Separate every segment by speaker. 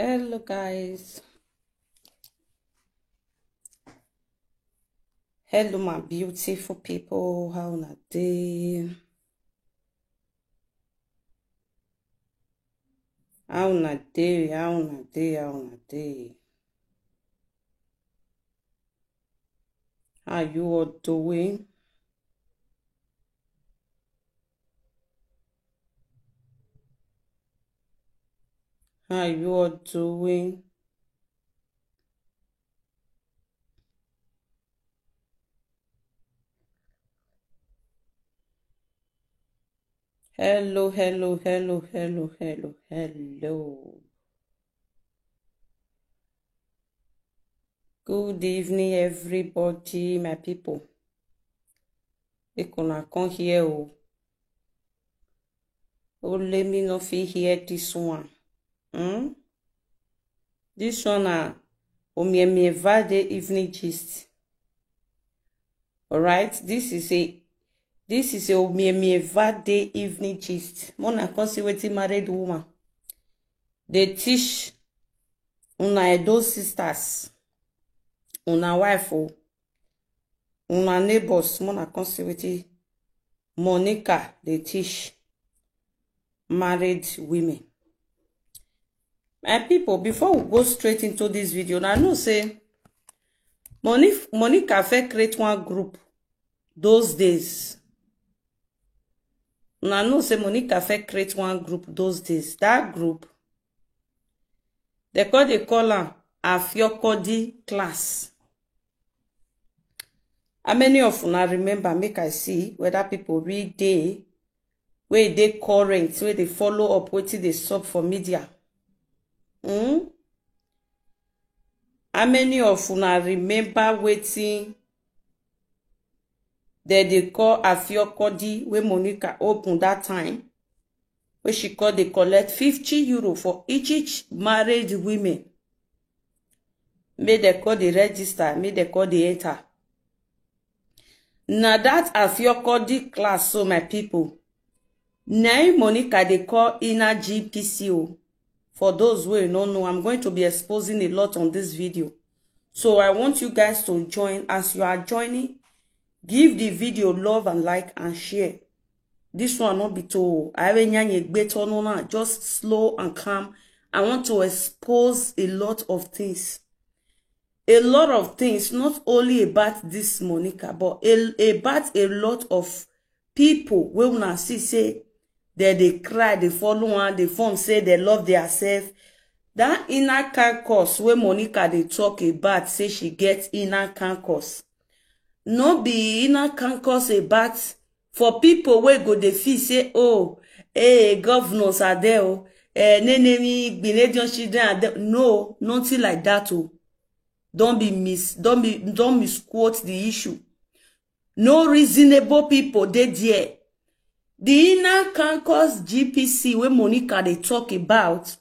Speaker 1: Hello guys. Hello my beautiful people. How na day? How na day? How na day? How na day? How you all doing? How you all doing? Hello, hello, hello, hello, hello, hello. Good evening, everybody, my people. You gonna come here, oh. Oh, let me not feel hear this one. This one Omiemi Vade evening gist. All right, this is a Omiemi Vade evening gist. Mona considerate married woman. They teach una Edo sisters, una wife, una neighbors. Mona considerate Monica. They teach married women. My people, before we go straight into this video, I know say Monica fit create one group those days. I know say Monica fit create one group those days. That group, they call am Afiokodi class. How many of una remember? Make I see whether people read day, where they current, where they follow up, wetin they sub for media. How many of una remember wetin they call Afiokodi wey Monica open that time? Where she called they collect 50 euro for each married women. Make they call the register, make they call the enter. Now that Afiokodi class, so my people. Now Monica they call inner GPCO. For those who don't know, I'm going to be exposing a lot on this video. So I want you guys to join. As you are joining, give the video love and like and share. This one not be too. Just slow and calm. I want to expose a lot of things. A lot of things, not only about this Monica, but about a lot of people. We will not see say they cry, they follow one, they form say they love themselves. That inner concourse where Monica they talk about, say she gets inner concourse. No be inner concourse about for people where go they feel say, oh, governors are there, oh, Ghanaian children are there. No, nothing like that, oh. Don't misquote the issue. No reasonable people they there. The inner concourse GPC where Monica they talk about,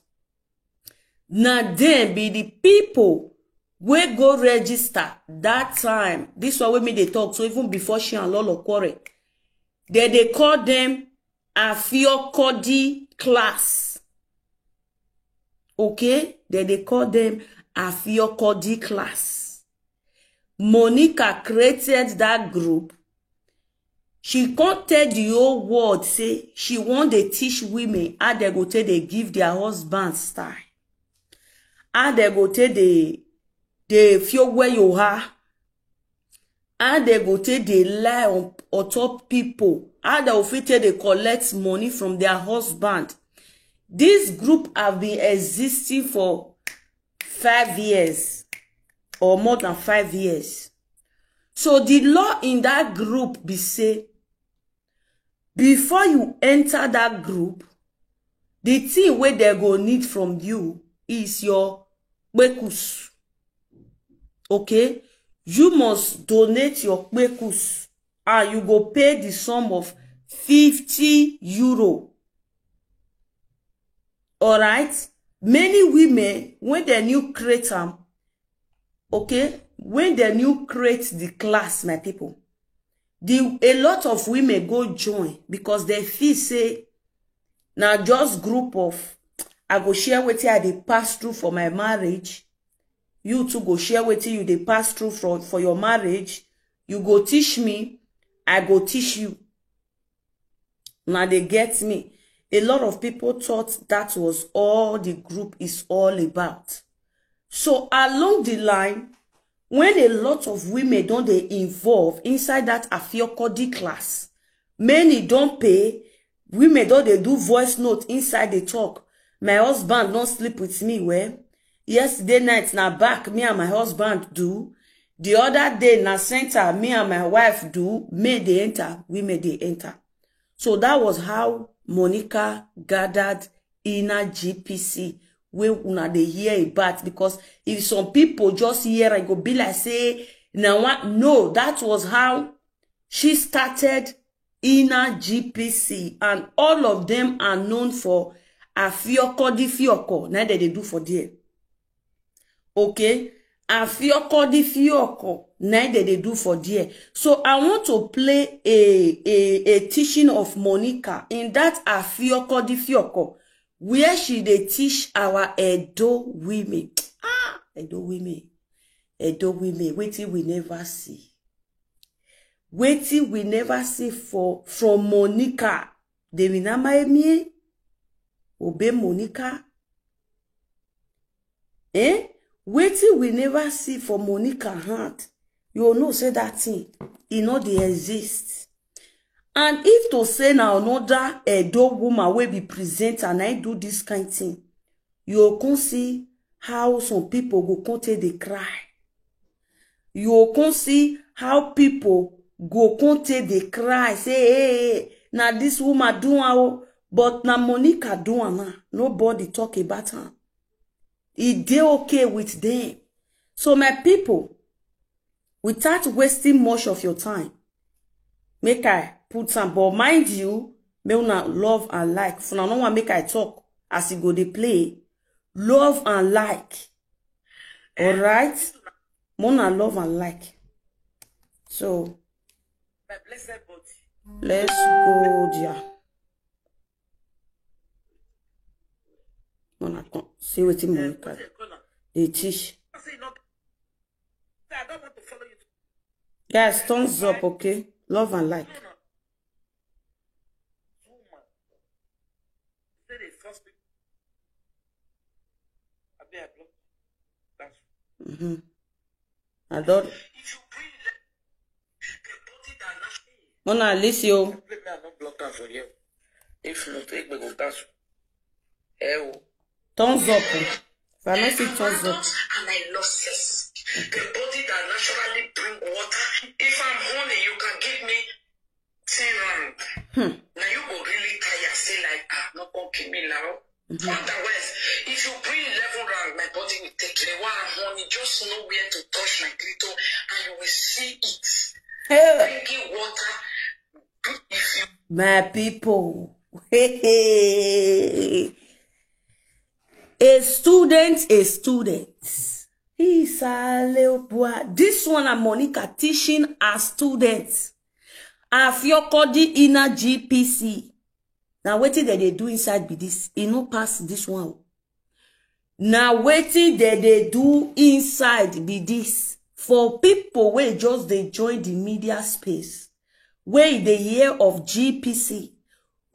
Speaker 1: now then be the people where go register that time. This one with me they talk, so even before she and Lolo quarrel, they call them Afiokodi class. Okay? They call them Afiokodi class. Monica created that group. She can't tell the whole world, say, she want to teach women how they go tell they give their husband style. How they go tell they feel where you are. How they go tell they lie on top people. How they will tell they collect money from their husband. This group have been existing for 5 years or more than 5 years. So the law in that group be say, before you enter that group, the thing where they go need from you is your bekus. Okay? You must donate your bekus and you go pay the sum of 50 euro. Alright? Many women, when they new create them, okay? When they new create the class, my people, a lot of women go join because they feel say now just group of I go share wetin I dey pass through for my marriage. You too go share wetin you dey pass through for your marriage. You go teach me, I go teach you. Now they get me. A lot of people thought that was all the group is all about. So along the line, when a lot of women don't they involve inside that Afiokodi class, many don't pay, women don't they do voice note inside the talk. My husband don't sleep with me, well. Yesterday night, na back, me and my husband do. The other day, na center, me and my wife do. May they enter, women they enter. So that was how Monica gathered inner GPC. Where una they hear about, because if some people just hear I go be like say now what? No, that was how she started inner GPC, and all of them are known for Afiokodi Fioko. Now that they do for there. Okay, Afiokodi Fioko. Now that they do for there. So I want to play a teaching of Monica in that Afiokodi Fioko, where she they teach our Edo women. Edo women. Edo women. Waiting we never see. Waiting we never see from Monica. They will not me. Obey Monica. Waiting we never see for Monica heart. You know say that thing. You know they exist. And if to say now another Edo woman will be present and I do this kind of thing, you can see how some people go continue they cry. You can see how people go continue they cry. Say, hey, now this woman do how, but now Monica do now. Nobody talk about her. It they okay with them. So my people, without wasting much of your time, make I put some, but mind you, me una love and like. For now, no one make I talk as you go they play. Love and like. Alright? Mona love and like. So let's go there. Mona come see what you Monica. They teach. Guys, thumbs up, okay? Love and like. I don't. Mona, listen. Thumbs up. If I don't see thumbs up.
Speaker 2: And I lost this. The body that naturally bring water. If I'm horny, you can give me 10 rand. Now you go really tired, say like, not gonna give me now. Otherwise, if you bring 11 rand, my body will take it. While I'm horny, just know where to touch my clitoris and you will see it. Drinking water. If you...
Speaker 1: My people. A student. This one are Monica teaching our students. Afiokodi inner GPC. Now waiting that they do inside be this. You know pass this one. Now waiting that they do inside be this. For people where just they join the media space. Where they hear of GPC.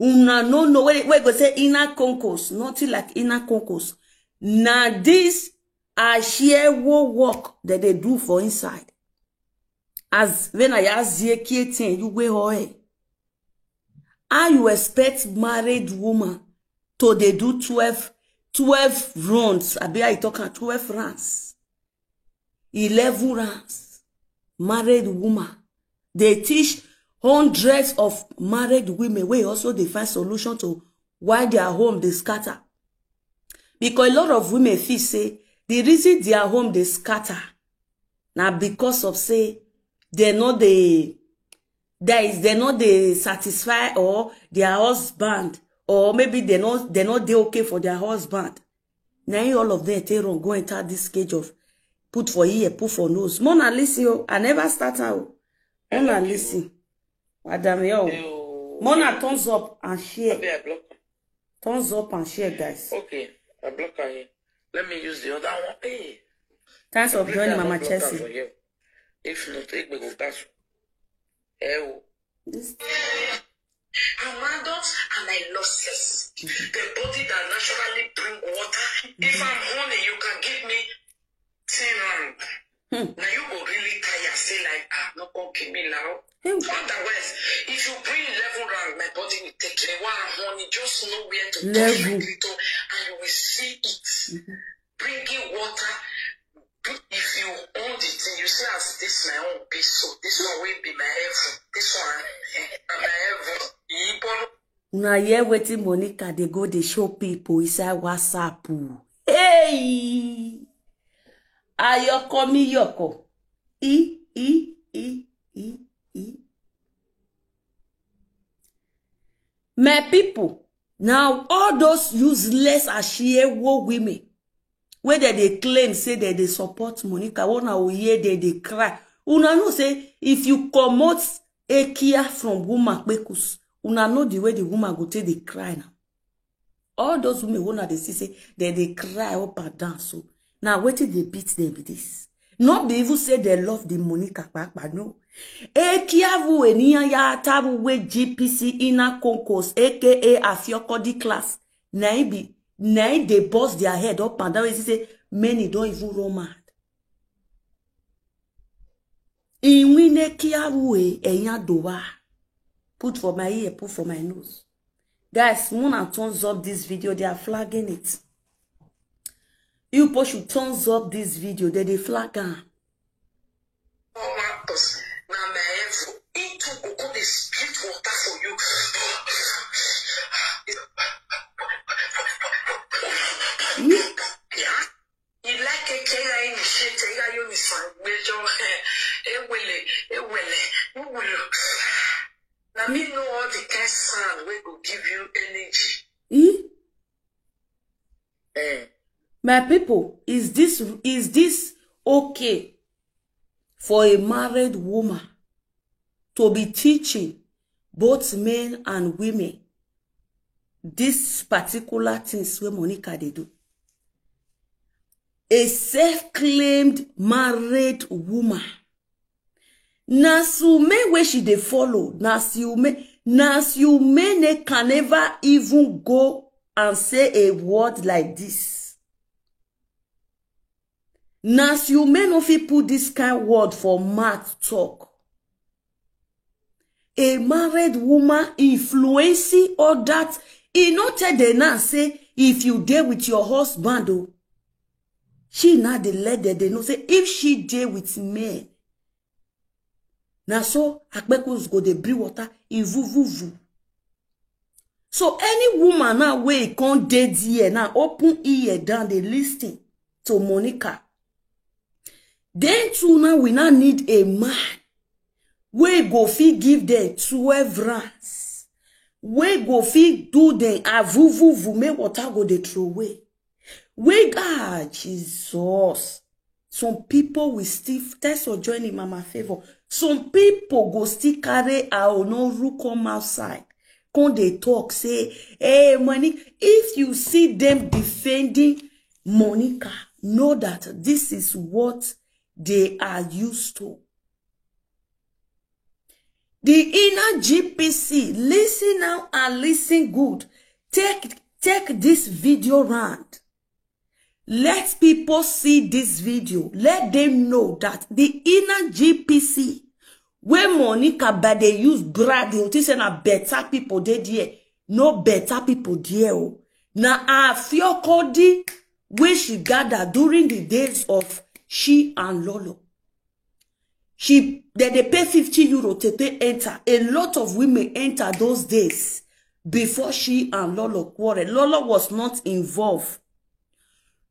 Speaker 1: Una no where go say inner concourse. Nothing like inner concourse. Now this are sheer work that they do for inside. As when I ask you way how you expect married woman to they do 12 runs? I be I talking 12 runs. 11 runs. Married woman. They teach hundreds of married women where also they find solution to why their home they scatter. Because a lot of women feel say the reason their home they scatter now because of say they're not the satisfy or their husband, or maybe they're not they okay for their husband. Now all of them they wrong go enter this cage of put for ear, put for nose. Mona listen, I never start out. Mona listen. Madam yo. Mona thumbs up and share. Thumbs up and share, guys.
Speaker 2: Okay. I block her here. Let me use the other one. Hey.
Speaker 1: Thanks for joining Mama Chelsea.
Speaker 2: If not, take me go cash. Our adults and I lossless. The body that naturally bring water. If I'm horny, you can give me 10 rand. Now you go really tired, say like, not gonna give me now. Otherwise, if you bring 11 rand, my body will take it. While I'm horny, just know where to touch my clitoris and you will see it. Bringing water. If you own the thing, you say, as this my own piece, so this one will be my heaven. This one, my heaven.
Speaker 1: Una hear wetin Monica they go they show people inside WhatsApp. Hey, ayoko mi yoko. My people, now all those useless ashewo women, where they claim say that they support Monica, una will hear they cry. Una know say if you comot a kia from woman kpekus, una know the way the woman go take they cry now. All those women wanna they see say that they cry up and down. So now wait till they beat them with this. Not be even say they love the Monica but no. E kia vu eniya ya tabu we GPC ina concourse aka Afiokodi class. Now they bust their head up and down. Say many don't even run mad. In wine kiawe enya doa. Put for my ear, put for my nose. Guys, Mona thumbs up this video. They are flagging it. You push should thumbs up this video. They flag her.
Speaker 2: Now me know all the kind sound we go give you energy.
Speaker 1: My people, is this okay for a married woman to be teaching both men and women this particular things where Monica they do? A self-claimed married woman. Nasume where she they follow. Nasume ne can never even go and say a word like this. Nasume no fit put this kind of word for mouth talk. A married woman influencing all that. He not tell the now say if you dare with your husband, oh, she not the let they know say if she dare with men. Now so akbekus go the brew water ivuvuvu. So any woman now way can't dead here now open ear down the listing to Monica. Then too now we now need a man. We go fi give them 12 rands. We go fi do them avuvuvu make water go the throw away. We God Jesus. Some people will still test or join in Mama Favor. Some people go still carry our no root come outside. When they talk, say, hey, money. If you see them defending Monica, know that this is what they are used to. The inner GPC, listen now and listen good. Take this video round. Let people see this video. Let them know that the inner GPC, where Monica but they use brag, they say na better people there. No better people there. Na Afiokodi where she gathered during the days of she and Lolo. They pay 50 euro to enter. A lot of women enter those days before she and Lolo quarreled. Lolo was not involved.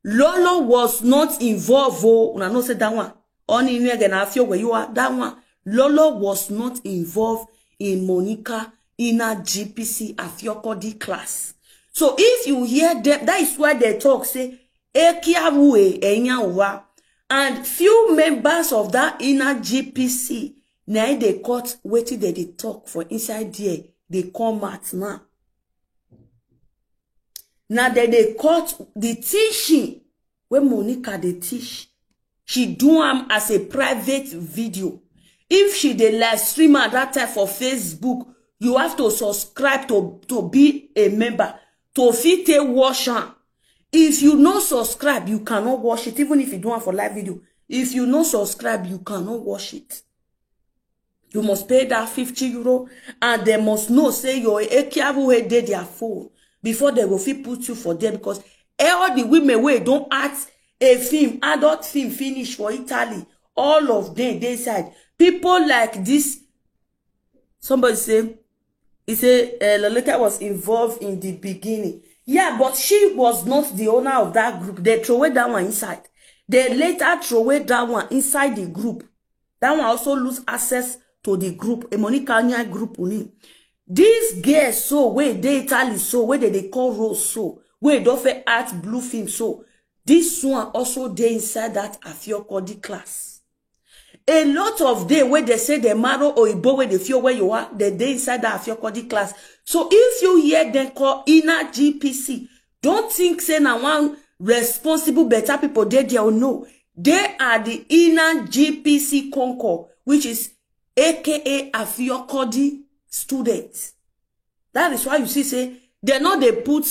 Speaker 1: Lolo was not involved. Oh, I know say that one. Only you again I feel where you are. That one. Lolo was not involved in Monica inner GPC Afiokodi class. So if you hear them, that is why they talk say Ekiawe Enyawa. And few members of that inner GPC now they cut waiting that they talk for inside there. They come out now. Now they cut the teaching when Monica they teach. She do them as a private video. If she the live stream at that time for Facebook, you have to subscribe to be a member. To fit a watch am. If you no subscribe, you cannot watch it. Even if you do it for live video. If you no subscribe, you cannot watch it. You must pay that 50 euro. And they must know, say, your Ekiabu who did their phone. Before they will fit put you for them. Because all the women where don't act a film, adult film finish for Italy. All of them, they said. People like this. Somebody say, he said, Lolita was involved in the beginning. Yeah, but she was not the owner of that group. They throw away that one inside. They later throw away that one inside the group. That one also lose access to the group. A Monica Anya group. These girls so where they Italy so where they call Rose so where don't fit art blue film so this one also they inside that Afiokodi class. A lot of them where they say they marrow or Ibo where they feel where you are, they inside that Afiokodi class. So if you hear them call inner GPC, don't think say na one responsible better people there or no. They are the inner GPC Concord, which is aka Afiokodi students. That is why you see say they not they put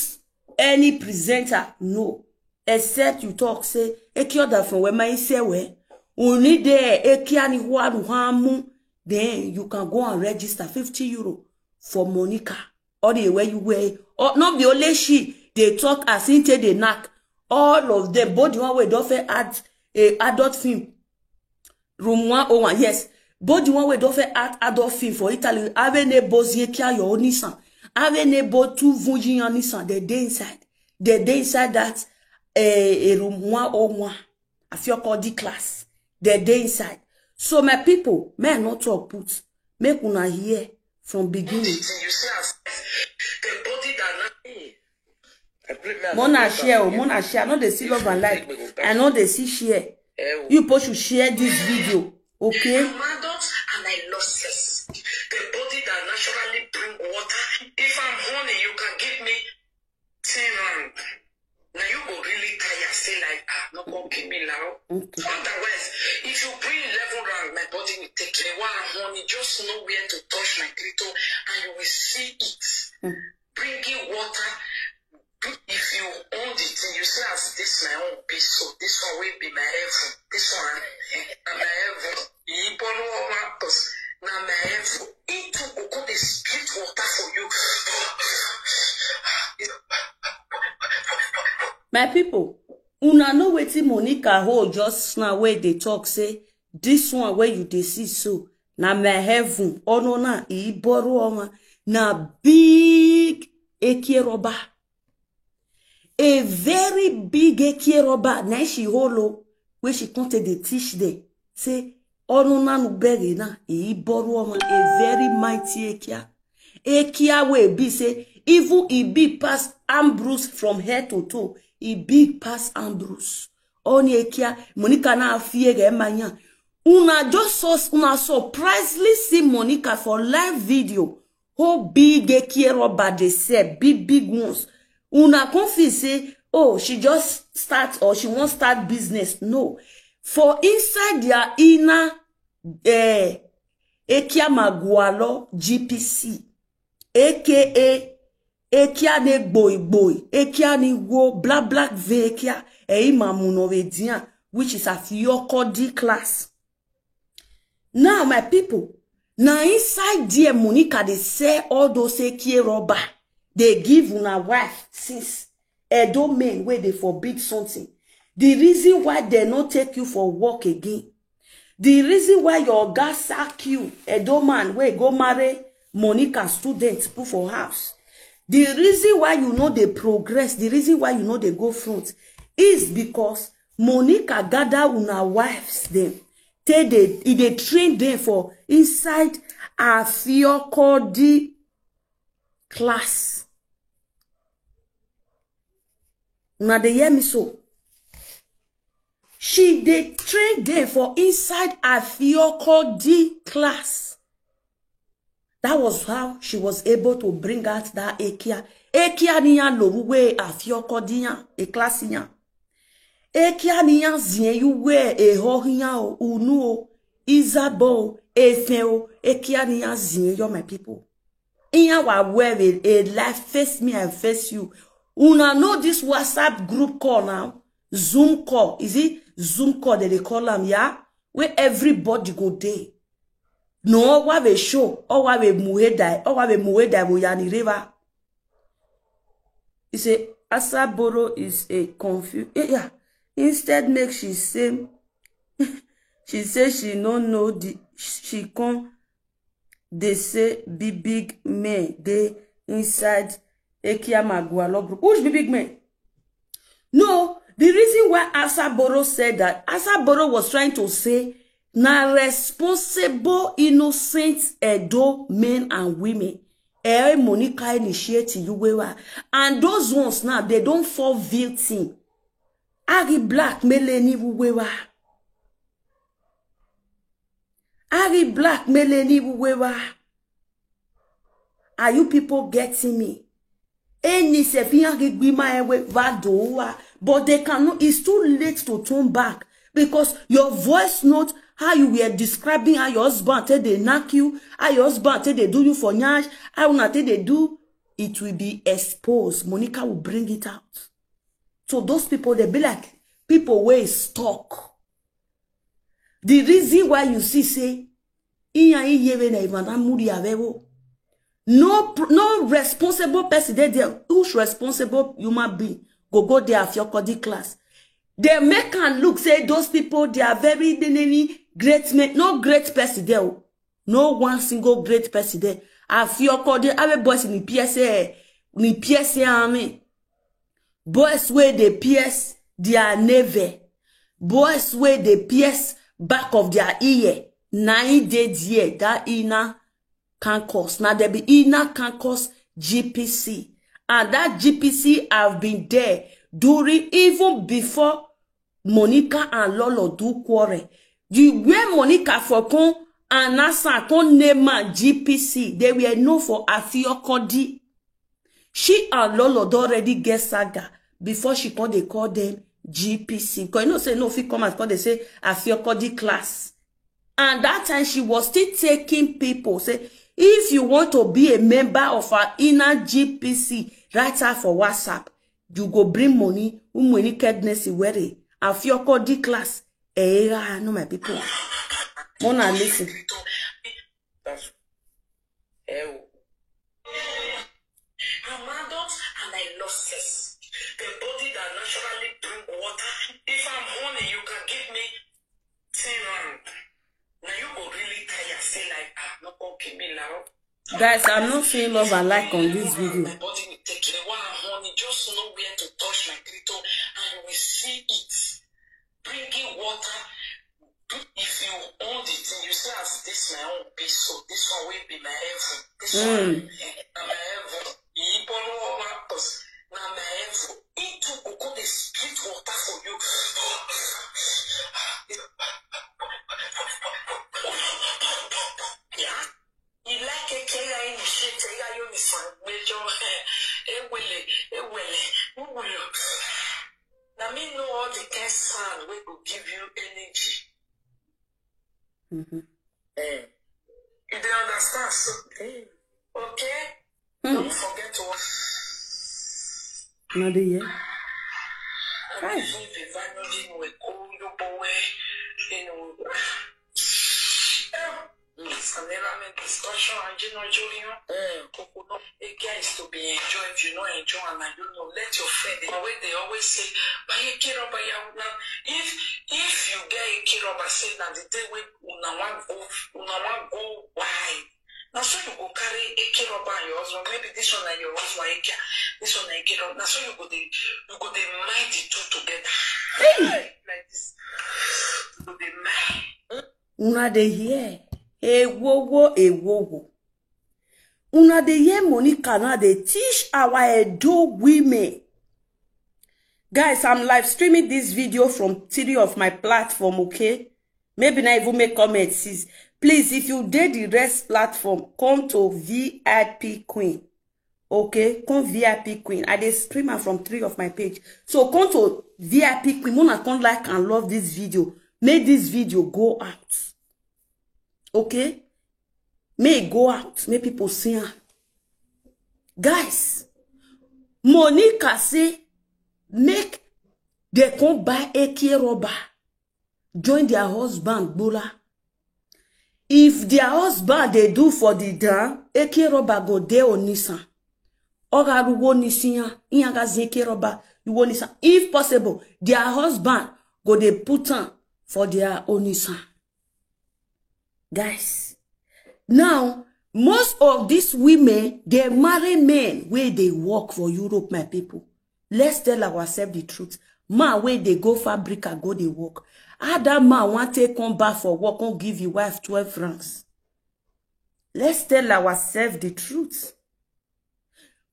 Speaker 1: any presenter, no, except you talk say ekioda from where my say where only there ekiani huamu, then you can go and register 50 euro for Monica or the way you wear or not the only she they talk as into the knack all of them both the one way don't add a adult film room 101 yes. But the one we don't act adult film for Italy, have ne bozie kia your Nissan, have ne bo two vunjin on Nissan, they inside. They inside that a room 101, a Afiokodi class. They inside. So my people, may not talk put, make una hear from beginning.
Speaker 2: You see as the body that
Speaker 1: Mona share, not the see love and like. I know they see share. You supposed to share this video. Okay.
Speaker 2: I'm adult and I love sex. The body that naturally bring water. If I'm horny, you can give me 10 rand. Now you go really tired, say like, not gonna give me now. Okay. Otherwise, if you bring 11 rand, my body will take it. While I'm horny, just know where to touch my clitoris and you will see it. Bringing water. If you own the thing, you say as this my own piece, so this one will be my heaven. This one, my heaven. You don't know what because now my heaven. It will go the split water for you.
Speaker 1: My people, una know wetin Monica hold just now where they talk say this one where you dey see so na my heaven. Oh no na Iboro na big ekieroba. A very big ekieroba na she holo where she content they teach them say onuna nu bere na Iboro a very mighty ekia wey be say even e big pass Ambrose from head to toe. E big pass Ambrose. Oni ekia Monica na afie ge manya. Una surprisingly see Monica for live video. How big ekieroba they say big ones. Una confuse say, oh, she just start or she won't start business. No. For inside their inner Ekia Magualo GPC, aka Ekia ne boy, Ekia ni wo black vekia, mamunovedian, which is a Afiokodi class. Now, my people, now inside dear Monica, they say all those ekieroba. They give una wife since a domain where they forbid something. The reason why they not take you for work again. The reason why your guy sack you, a domain where go marry Monica students put for house. The reason why you know they progress, the reason why you know they go front is because Monica gather una wives them. They train them for inside Afiokodi class. Now they hear me so. They trained them for inside Afiokodi class. That was how she was able to bring out that Ekia Ekia niya lowe afioko diya e klasi ya. Ekia niya zien yuwe e hohiya o unu o Isabel efe o ekia niya zien yo my people. Inya wa wewe a life face me and face you. Una know this WhatsApp group call now. Zoom call. Is it Zoom call that they call them, yeah? Where everybody go there. No, what we show, or what we muhedai, or what we muhedai woyani river. He say, Asaboro is a confused. Yeah. Instead, make she say, she say she no know the, she come, they say, big man, they inside Ekia Magualo group. Who's big man? No, the reason why Asaboro said that, Asaboro was trying to say, na responsible, innocent, Edo men and women. Monica initiate you, and those ones now, they don't fall victim. Ari black meleni wuwewa. Ari black meleni wuwewa. Are you people getting me? Any sefian gbima ewe vadowa, but they cannot. It's too late to turn back because your voice note, how you were describing how your husband said they knock you, how your husband said they do you for nyash, how una they do, it will be exposed. Monica will bring it out. So those people, they be like people where is stuck. The reason why you see say, no responsible person there, who's responsible human being go there at your Kodi class. They make and look, say those people, they are very great men, no great person there. No one single great person there. At your Kodi, have boys in the PSA army. Boys where they pierce their navy. Boys where they pierce back of their ear. 9 days year, that inner can cause. Now there be inner can cause GPC. And that GPC have been there during, even before Monica and Lolo do quarrel. Where Monica for con and Nasa con name GPC, they were known for Afio Kodi. She and Lolo already get saga before she called, they call them GPC. Because you know, say no, if you come and call, they say Afio Kodi class. And that time she was still taking people. Say, if you want to be a member of our inner GPC, write out for WhatsApp. You go bring money, money kedness where Afio Kodi class. I know my people. Mona listen.
Speaker 2: I'm adult and I love sex. The body that naturally drink water. If I'm horny, you can give me 10 rand. Now you go really tired, say like, not okay me now.
Speaker 1: Guys, I'm not seeing love and like on this video.
Speaker 2: My body will take it. While I'm horny, just know where to touch my clitoris and you will see it. Bringing water. If you own the thing, you say, as this my own piece, so this one will be my heaven. This one, my heaven. You borrow over us. Now my heaven. It will go the street water for you. Yeah. You like a kaya in the shit, you miss one major. Now me know all the kind sound we will give you energy. You don't understand, so okay? Don't forget to
Speaker 1: not the year.
Speaker 2: Hi. With all your boy, you know. Discussion and you know, Julian, it gets to be enjoyed if you know enjoy, and I don't know, let your friend, the way they always say, but you care about your now. If you get a care about saying that the day we una go wide. Now so you go carry a care about your husband, maybe this one and your husband, this one and care about. Now so you go the mind the two together. Like this. You go the mind.
Speaker 1: Una de here. Ewowo. Una de ye Monica now they teach our Edo women. Guys, I'm live streaming this video from 3 of my platform, okay? Maybe not even make comments. Please, if you did the rest platform, come to VIP Queen. Okay, come VIP Queen. I dey stream am from 3 of my page. So come to VIP Queen. Mona come like and love this video. Make this video go out. Okay? May it go out. Make people see her. Guys, Monica say, make they come buy AK rubber. Join their husband, Bola. If their husband they do for the dan, AK rubber go there on Nissan. Oga rugo Nissan, inyaga AK rubber, you want Nissan. If possible, their husband go they put on for their own Nissan. Guys, now, most of these women, they marry men where they work for Europe, my people. Let's tell ourselves the truth. Man, where they go fabrica, go they work. Other man want to come back for work, won't give your wife 12 francs. Let's tell ourselves the truth.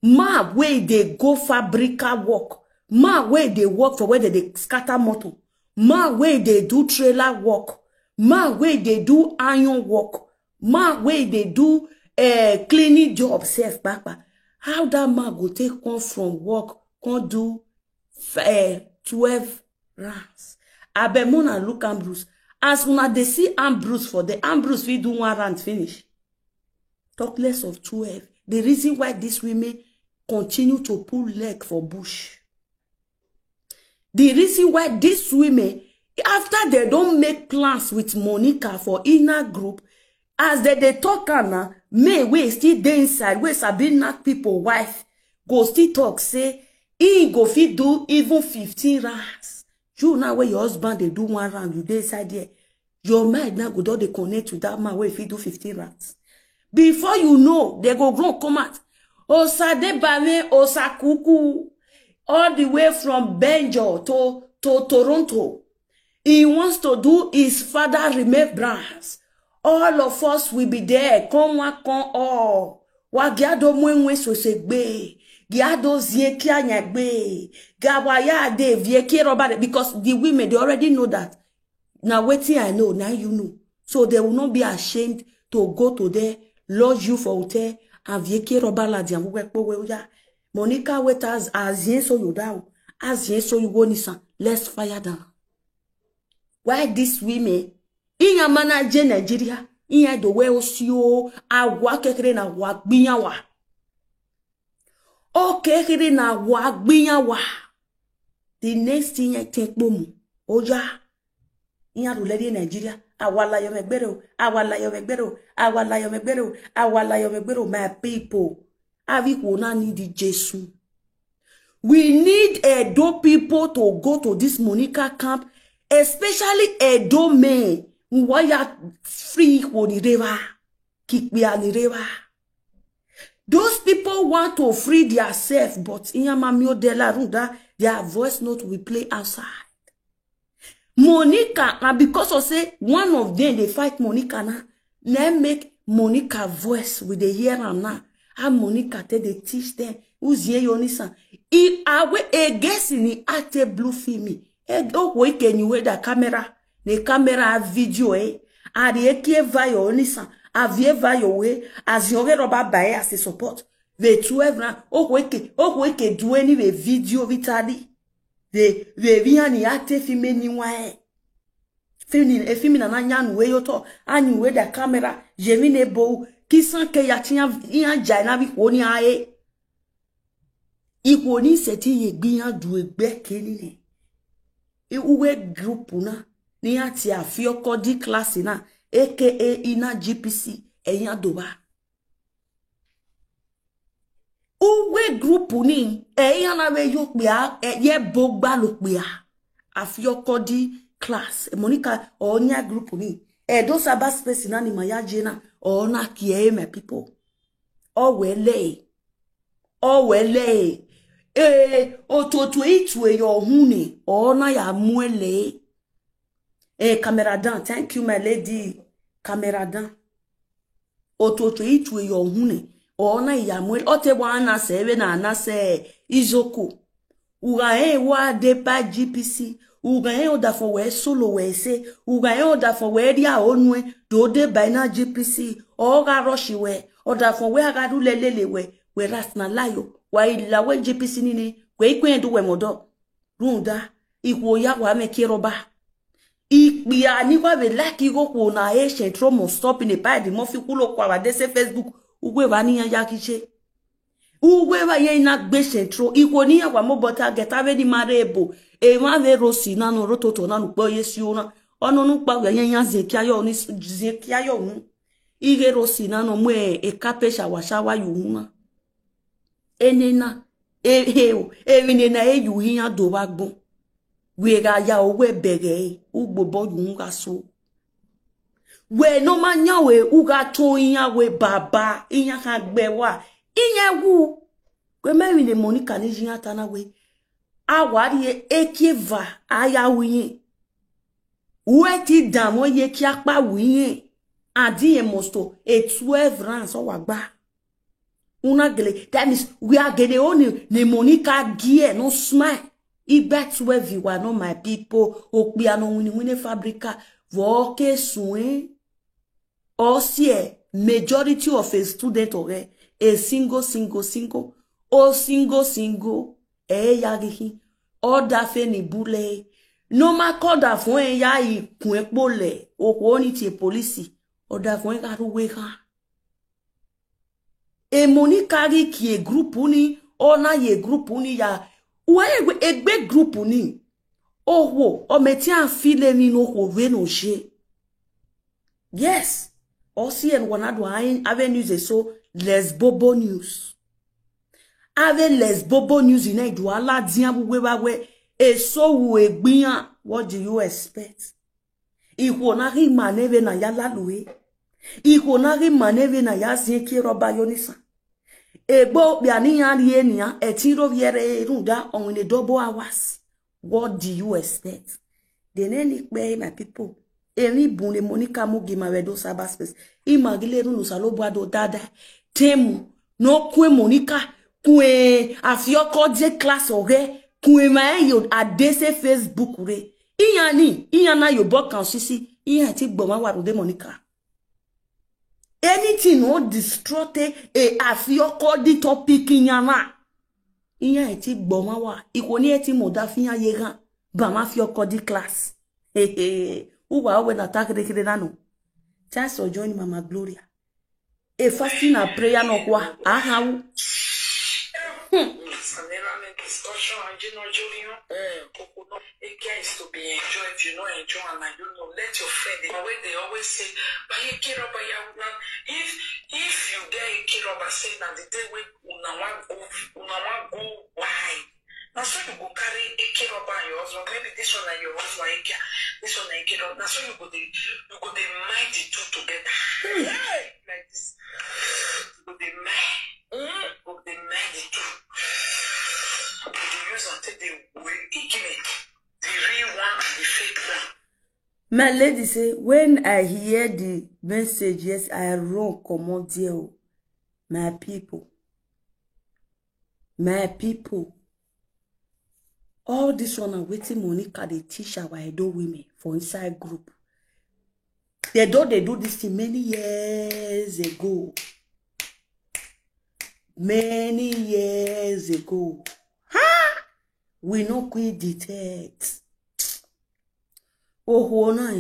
Speaker 1: Man, where they go fabrica work. Man, where they work for where they scatter motor. Man, where they do trailer work. Man, where they do iron work. Man, where they do cleaning job, self papa. How that man go take one from work, can do 12 rands. Abemona look Ambrose. As una they see Ambrose for the Ambrose we do 1 rand finish. Talk less of 12. The reason why these women continue to pull leg for bush. The reason why these women, after they don't make plans with Monica for inner group, as they talk now, may we still dey inside, we sabi knock people wife, go still talk, say, he go fit do even 15 rands. You now where your husband they do 1 rand, you dey inside there. Your mind now go do they connect to that man where if he do 15 rands. Before you know, they go grow come out. Osade Bame Osakuku, all the way from Benjo to Toronto. He wants to do his father remembrance. All of us will be there. Come all. Wagiado mwenwe so segbe. Giado ziekia nyagbe. Gawaya de vieki robade. Because the women, they already know that. Now waiting I know, now you know. So they will not be ashamed to go to there, lodge you for hotel, and vieki robala diamwe. Monica waiters as yen so you down. As yen so you go Nissan. Let's fire down. Why these women? Inya manager Nigeria, inya do we osio awa kekere na wa gbiyan wa. O kekere na wa gbiyan wa. The next thing I take bomu. Oja. Inya do lady Nigeria. Awala yo megbero, awala yo megbero, awala yo megbero, awala yo megbero, my people. Avi wona need Jesus. We need Edo people to go to this Monica camp, especially Edo men. Why free for the river? Kick me on the river. Those people want to free themselves, but in Yamamio de la Ruda, their voice note will play outside. Monica, and because of say one of them they fight Monica now, let make Monica voice with the here and now. And Monica tell they teach them who's here Yonisa. If I were a guess in the active blue film, don't wake and you wear the camera. The camera video a the eke via onisa a vie via way as you get about by as a support the 12 na weke do any video vitali the viani active femini wae femina na nyan we yoto anyu we the camera jemine bo kisan ke yatia yan jaina bi oni ae ikoni seti ye gbiyan du egbe kenini uwe group na ni ati afioko di class na aka ina GPC eyan doba uwe group ni eyan na we yo pe a ye bogba lo pe a afioko di class Monica onya group ni do saba space na ni mayaje na ona kie my people owele ototo itu eyo huni ona ya muele. Camera down. Thank you, my lady. Camera down. Ototo itu yo hune. Ona ya mwe. Ote wana sewe na anase izoku. Ugae wa depa GPC. Ugae oda for we solo we se. Ugae oda for we dia onwe. Do de baina GPC. Oga roshi we. Oda for we agadu lelele we we ras na layo wa ila we JPC nini we ikwendu we modo runda ikwo ya wa mekiroba ikpi ani kwa be like go ko na e centro mo stop in pa di mo fi kulo kwa wa de Facebook ugwe ba ni ya kiche ugwe ba ye na gbe centro ikwo ni ya wa mo bota geta be di marebo e ma ve rosi na no rototo na no gbo yesi ona ono nu pa we yan ze kiayo ni ze kiayo nu ige rosi na no mo e kapesha wa shawa yuhuna enena evinena e yuhiya do bagbo we ga ya owe bege ugbo bodu nga so we no manya we uga to iya we baba iya ka gbe wa iya wu we me le Monica ni jiya tana we awari ekiva aya wiyin we ti damo ye ki apa wiyin adi e mosto e 12 rands o wa gba una gele that means we are gele oni le Monica gie no smile I bet where you are not my people. Okbi ano wini fabrica. Voke soin. Osie majority of a student or a single. O single. Yagi. Oda fe ni bule. No ma koda fwen ya I kwen pole. O ni ti police. Oda fwen karu weka. E Monica ki e group uni. Ona ye group uni ya. Ouye egbe group ni owo o meti an file ni no ko ve no she yes osi en wanadu ave news so les bobo news ave les bobo news ina idu ala dian bu ba we eso wu egbian what do you expect iko na ri maneve na ya laluwe iko na ri maneve na ya sin ki roba yonisa Ebo bianiya lienia etiro viere runda on a double hours. What do you expect? The name pay my people. Eri bune Monica mugi mawedo sabaspace. Imagile runu salobwa do dada. Temu no kwe Monica kwe afioko de class ore kwe mae yo adese Facebook re. Iyana yo bok kan sisi iya ti gboma waru de Monica. Anything no distorted e afioko di topic nyama iya eti gboma wa ikoni eti moda fiya yega ba ma fioko di class uwa we na takrekere nanu chance o join Mama Gloria e fasting and prayer no kwa ahawu
Speaker 2: Is to be enjoyed, you know, enjoy, and I don't know. Let your friend, the way they always say, if you get a kiroba, say that the day we unawa go why? Now so you go carry a kiroba your husband, maybe this one and your husband, this one and kiroba. Now so you go they mind the two together. Like this. You go they mind the two. You use until they will equate. The real one and the fake one.
Speaker 1: My lady say, when I hear the message, yes, I run come on dear. My people. All this one are waiting Monica, the teacher, why I do women for inside group. They do this thing many years ago. We no quit detect. Oh, na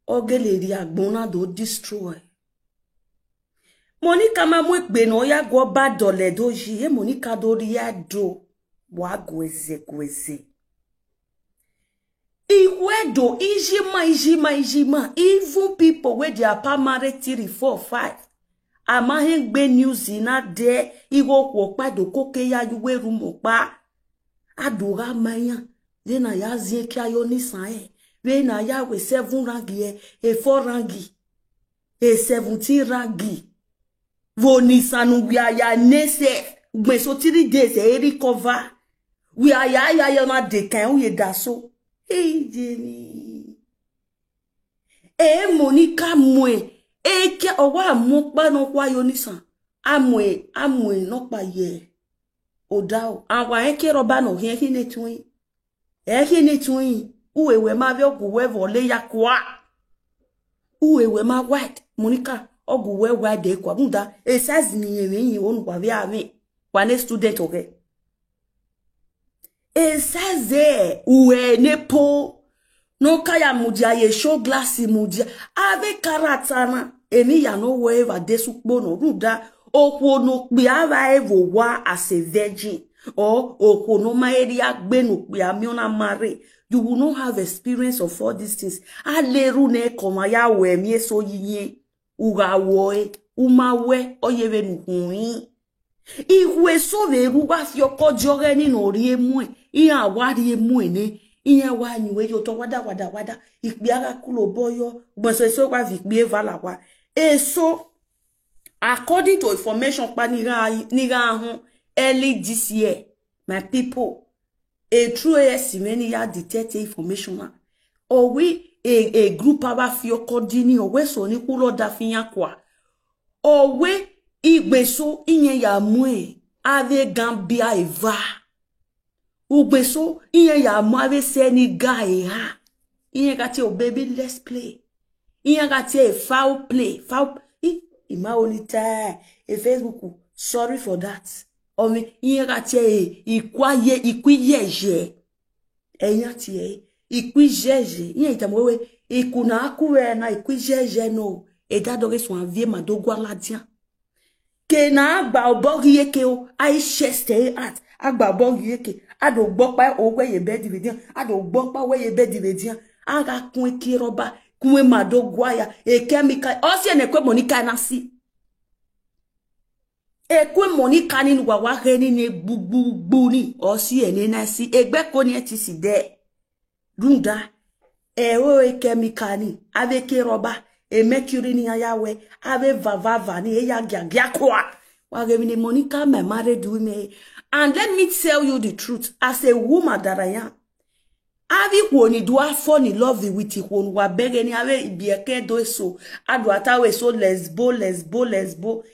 Speaker 1: ogele agbona do destroy. Monica ma mo gbe no ya go ba dole do ji Monica do ria do wa gweze. Iwedo ijima even people where they are married 3, 4, 5. Ama hen gbe news na de iwo wo pa do koke ya yuwe rumo pa. Adora maya na ya zie kia yo ni san we na ya we 7 rangi e 4 rangi e 17 rangi wo ni sanu we ya nese gbe so 3 days e recover we ya na de kan we da so jeni Monica mwe ke owa mo pa no kwa yo ni san amwe no pa ye Odao, awa eke roba no hie ne twin. Eke ne twin. Uwe ma vyo kuwe vole ya kwa. Uwe ma white. Monica, ogu we de kwa bunda e says ni yin onu kwa via me kwa ne student oke e says uwe ne po no kaya mudia ye show glass mudia ave karatana eni ya no wherever desukpo no ruda okwo no pe ava evo wa as a virgin or okwo no ma area gbe no pe amiona marry. You will not have experience of all these things. Aleru ne koma ya we mi so yinye uga woe umawe oyebe nuhun. Ihwe so veru wa fi oko jore ni no ri emu iya wa ri emu ne iya wa niwe yo to wada ipi ara kulo boyo gbonso so wa fi gbe vala wa so according to information pa ni ga hun early this year my people a true many ya detect information or we a group aba fi okodini or we so ni kulo da fi yan kwa or we igbeso iyen ya mu ave gambia eva ugbeso iyen ya mu ave se ni guy ha iyen ka ti o baby let's play iyen ka ti foul play foul ima onita e Facebook sorry for that omi iyen ka ti ikwaye ikwiyeje eyan ti ikwijeje iyen itamowe ikuna akuwe na ikwijeje no e dadore so avie madogwa ladian kena agba obogi yeke o ai cheste at agba obogi yeke ado gbopa owe ye be dividian ado gbopa we ye be dividian aga kun ekiroba kun madogwa ya e chemical o se ne kwe monica na si e kwe monica ni wa wa re ni gbugbu ni o si ene na si egbe ko ni eti si de runda e o e chemical ni ave kiroba e mercury ni ayawe ave vavava ni eya gya kwa wa give me Monica my married women. And let me tell you the truth as a woman that I am avi woni do fall in love with you won wa bege ni ave bieke do so adu atawe so lesbo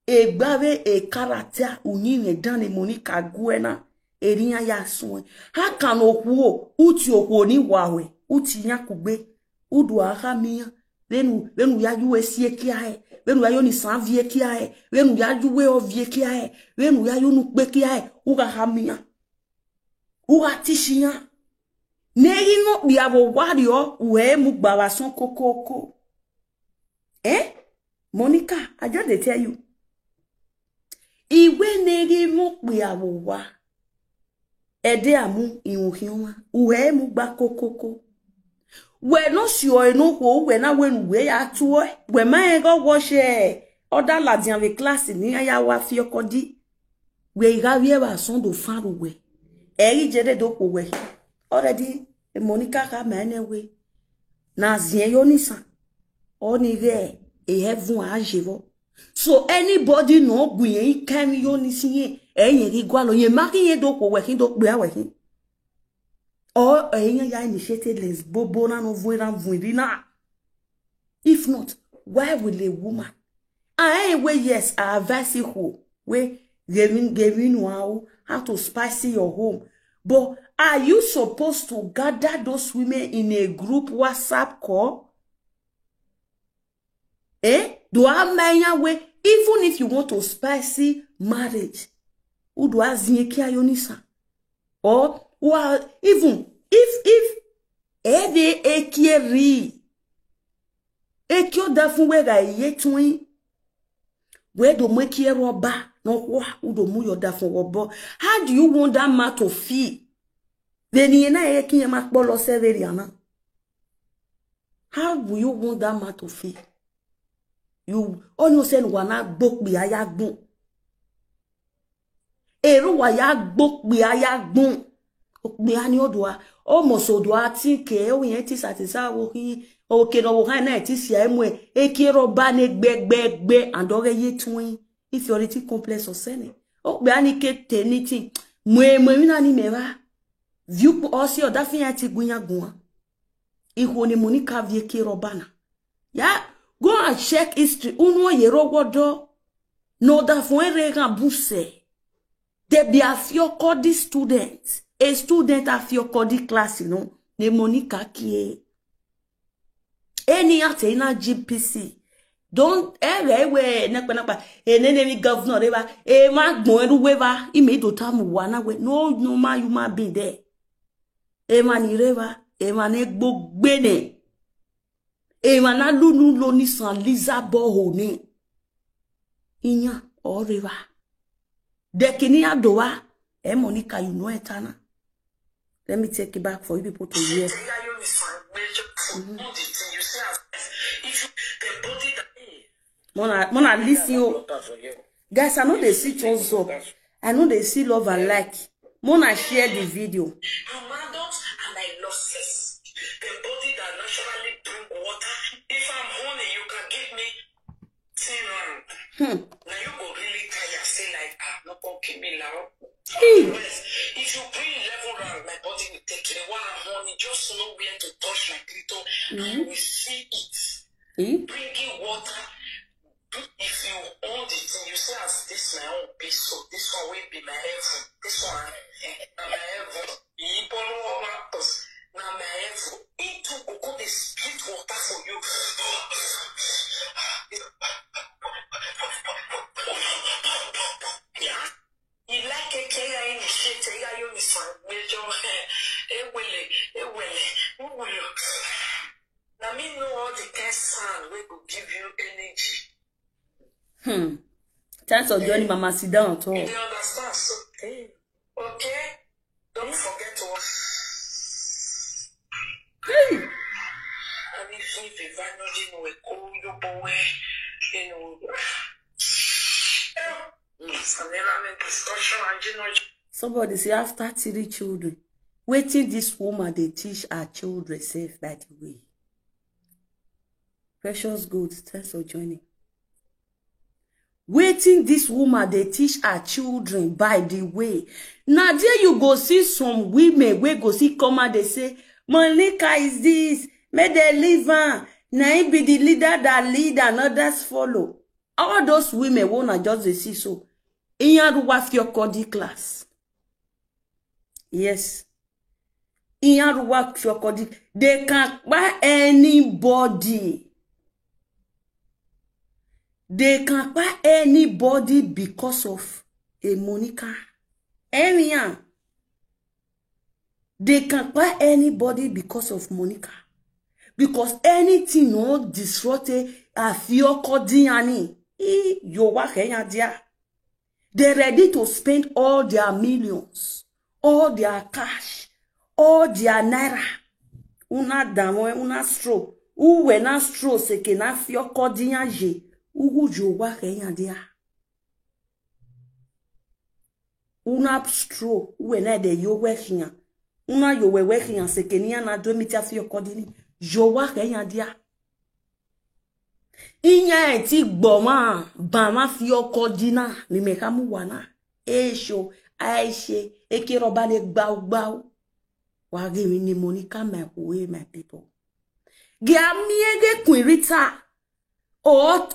Speaker 1: e gbave e character unyi dan ni Monica guena eriya ya sun ha kan okuo uti okuo ni wawe uti yakugbe udu aha miya Venu ya yuwe siye kia venu ya yoni sanvie kia venu ya yuwe ovie kia venu ya yonu kbe kia uga hamia uga tishiya negi no biavo wario we mugbawa son kokoko Monica I just dey tell you iwe negi mo biavo wa ede amu ihuhiwa we mugba kokoko we no sure no ho we na when we ya tuo we ma go wash other ladian we class ni ya wa fi okodi we ga wie ba son do faru we eri jede do ko we already Monica ka ma ne we na zien yo ni san oni re e heaven a jevo so anybody no gun yin kan yo ni sin eyin ri gwa lo yin ma kin do ko we kin do pe awe kin or ya initiated lesbo na no voira vuirina. If not, why will a woman? Anyway, yes, I advise you we giving wow how to spice your home. But are you supposed to gather those women in a group WhatsApp call? Do I mean way even if you want to spicy marriage? Who do I zinyekia yonisa? Or well, even if ede ekieri ekio da fun we ga yetun we do mo kiero ba no wa udo mu yo da fun wo how do you want that man to feel then na e kin ma polo severiana how will you want that man to feel you only say wa na gbogbi ayagbun eru wa ya gbogbi ayagbun okbi ani odwa almost odwa tinke o yen ti satisa wo ki o ke no wo kan na ti sia emu e ki ro ba ne gbegbe andore ye twin inferiority complex or sene okbi ani ke tenity mwe mi na ni meva view o si oda fin ati gunya gun iho ni Monica vie ki ro bana ya go and check history unu ye ro wodo no da fun ere kan buse de bi afio ko di students a student of your coding class, you know, ne Monica kie. Any ate na GPC, Don't we nakpa enemy governor eva ma gbon eru weva ime do tamu wana we no ma you ma be there ma ni reva ma ne gbogbene ma na lunu lo ni san liza bo honi inya o reva de kini adowa Monica you know etana. Let me take it back for you people to hear. Mona listen you. Guys, I know they see thumbs up. I know they see love and like. Mona share the video.
Speaker 2: Adults and I losses. The body that naturally bring water. If I'm horny, you can give me 10 rand. Now you go really tired, say like, not gonna keep me now. If you bring 11 rand, my body will take it. While I'm horny, just know where to touch my clitoris and we see it. Bringing water. If you own the thing, you say, as this my own piece, so this one will be my heaven. This one, my heaven. You don't know what now my heaven. It will go the split water for you. Yeah. You like a care in the shit, you miss one. Major, now me know all the test sound we will give you energy.
Speaker 1: Thanks for joining Mama sit down at all.
Speaker 2: You understand? So, okay? Don't forget to and if you value we call your boy, you know.
Speaker 1: Somebody say after 3 children. Waiting this woman they teach our children safe by the way. Precious goods, thanks for joining. Waiting this woman they teach our children by the way. Now there you go see some women we go see come and they say Monica is this, may they live on. Now it be the leader that lead and others follow. All those women wanna just they see so. In your cody class. Yes. In your cody, they can't buy anybody. They can't buy anybody because of a Monica. Anyone. They can't buy anybody because of Monica. Because anything no disrupt a few codiani. They're ready to spend all their millions, all their cash, all their naira. Una damo, una stro. Uwe na stro seke na fio codianje. Jowa dia. Una stro uwe na de yo working. Una yo we working and sekenia na do mitia fio codini. Jowa dia. Inya eti gboma bama fio codina ni mekamu wana. Esho aishe ekiroba le gbau. Wagi ni Monica my way my people. Giamiege kwirita. O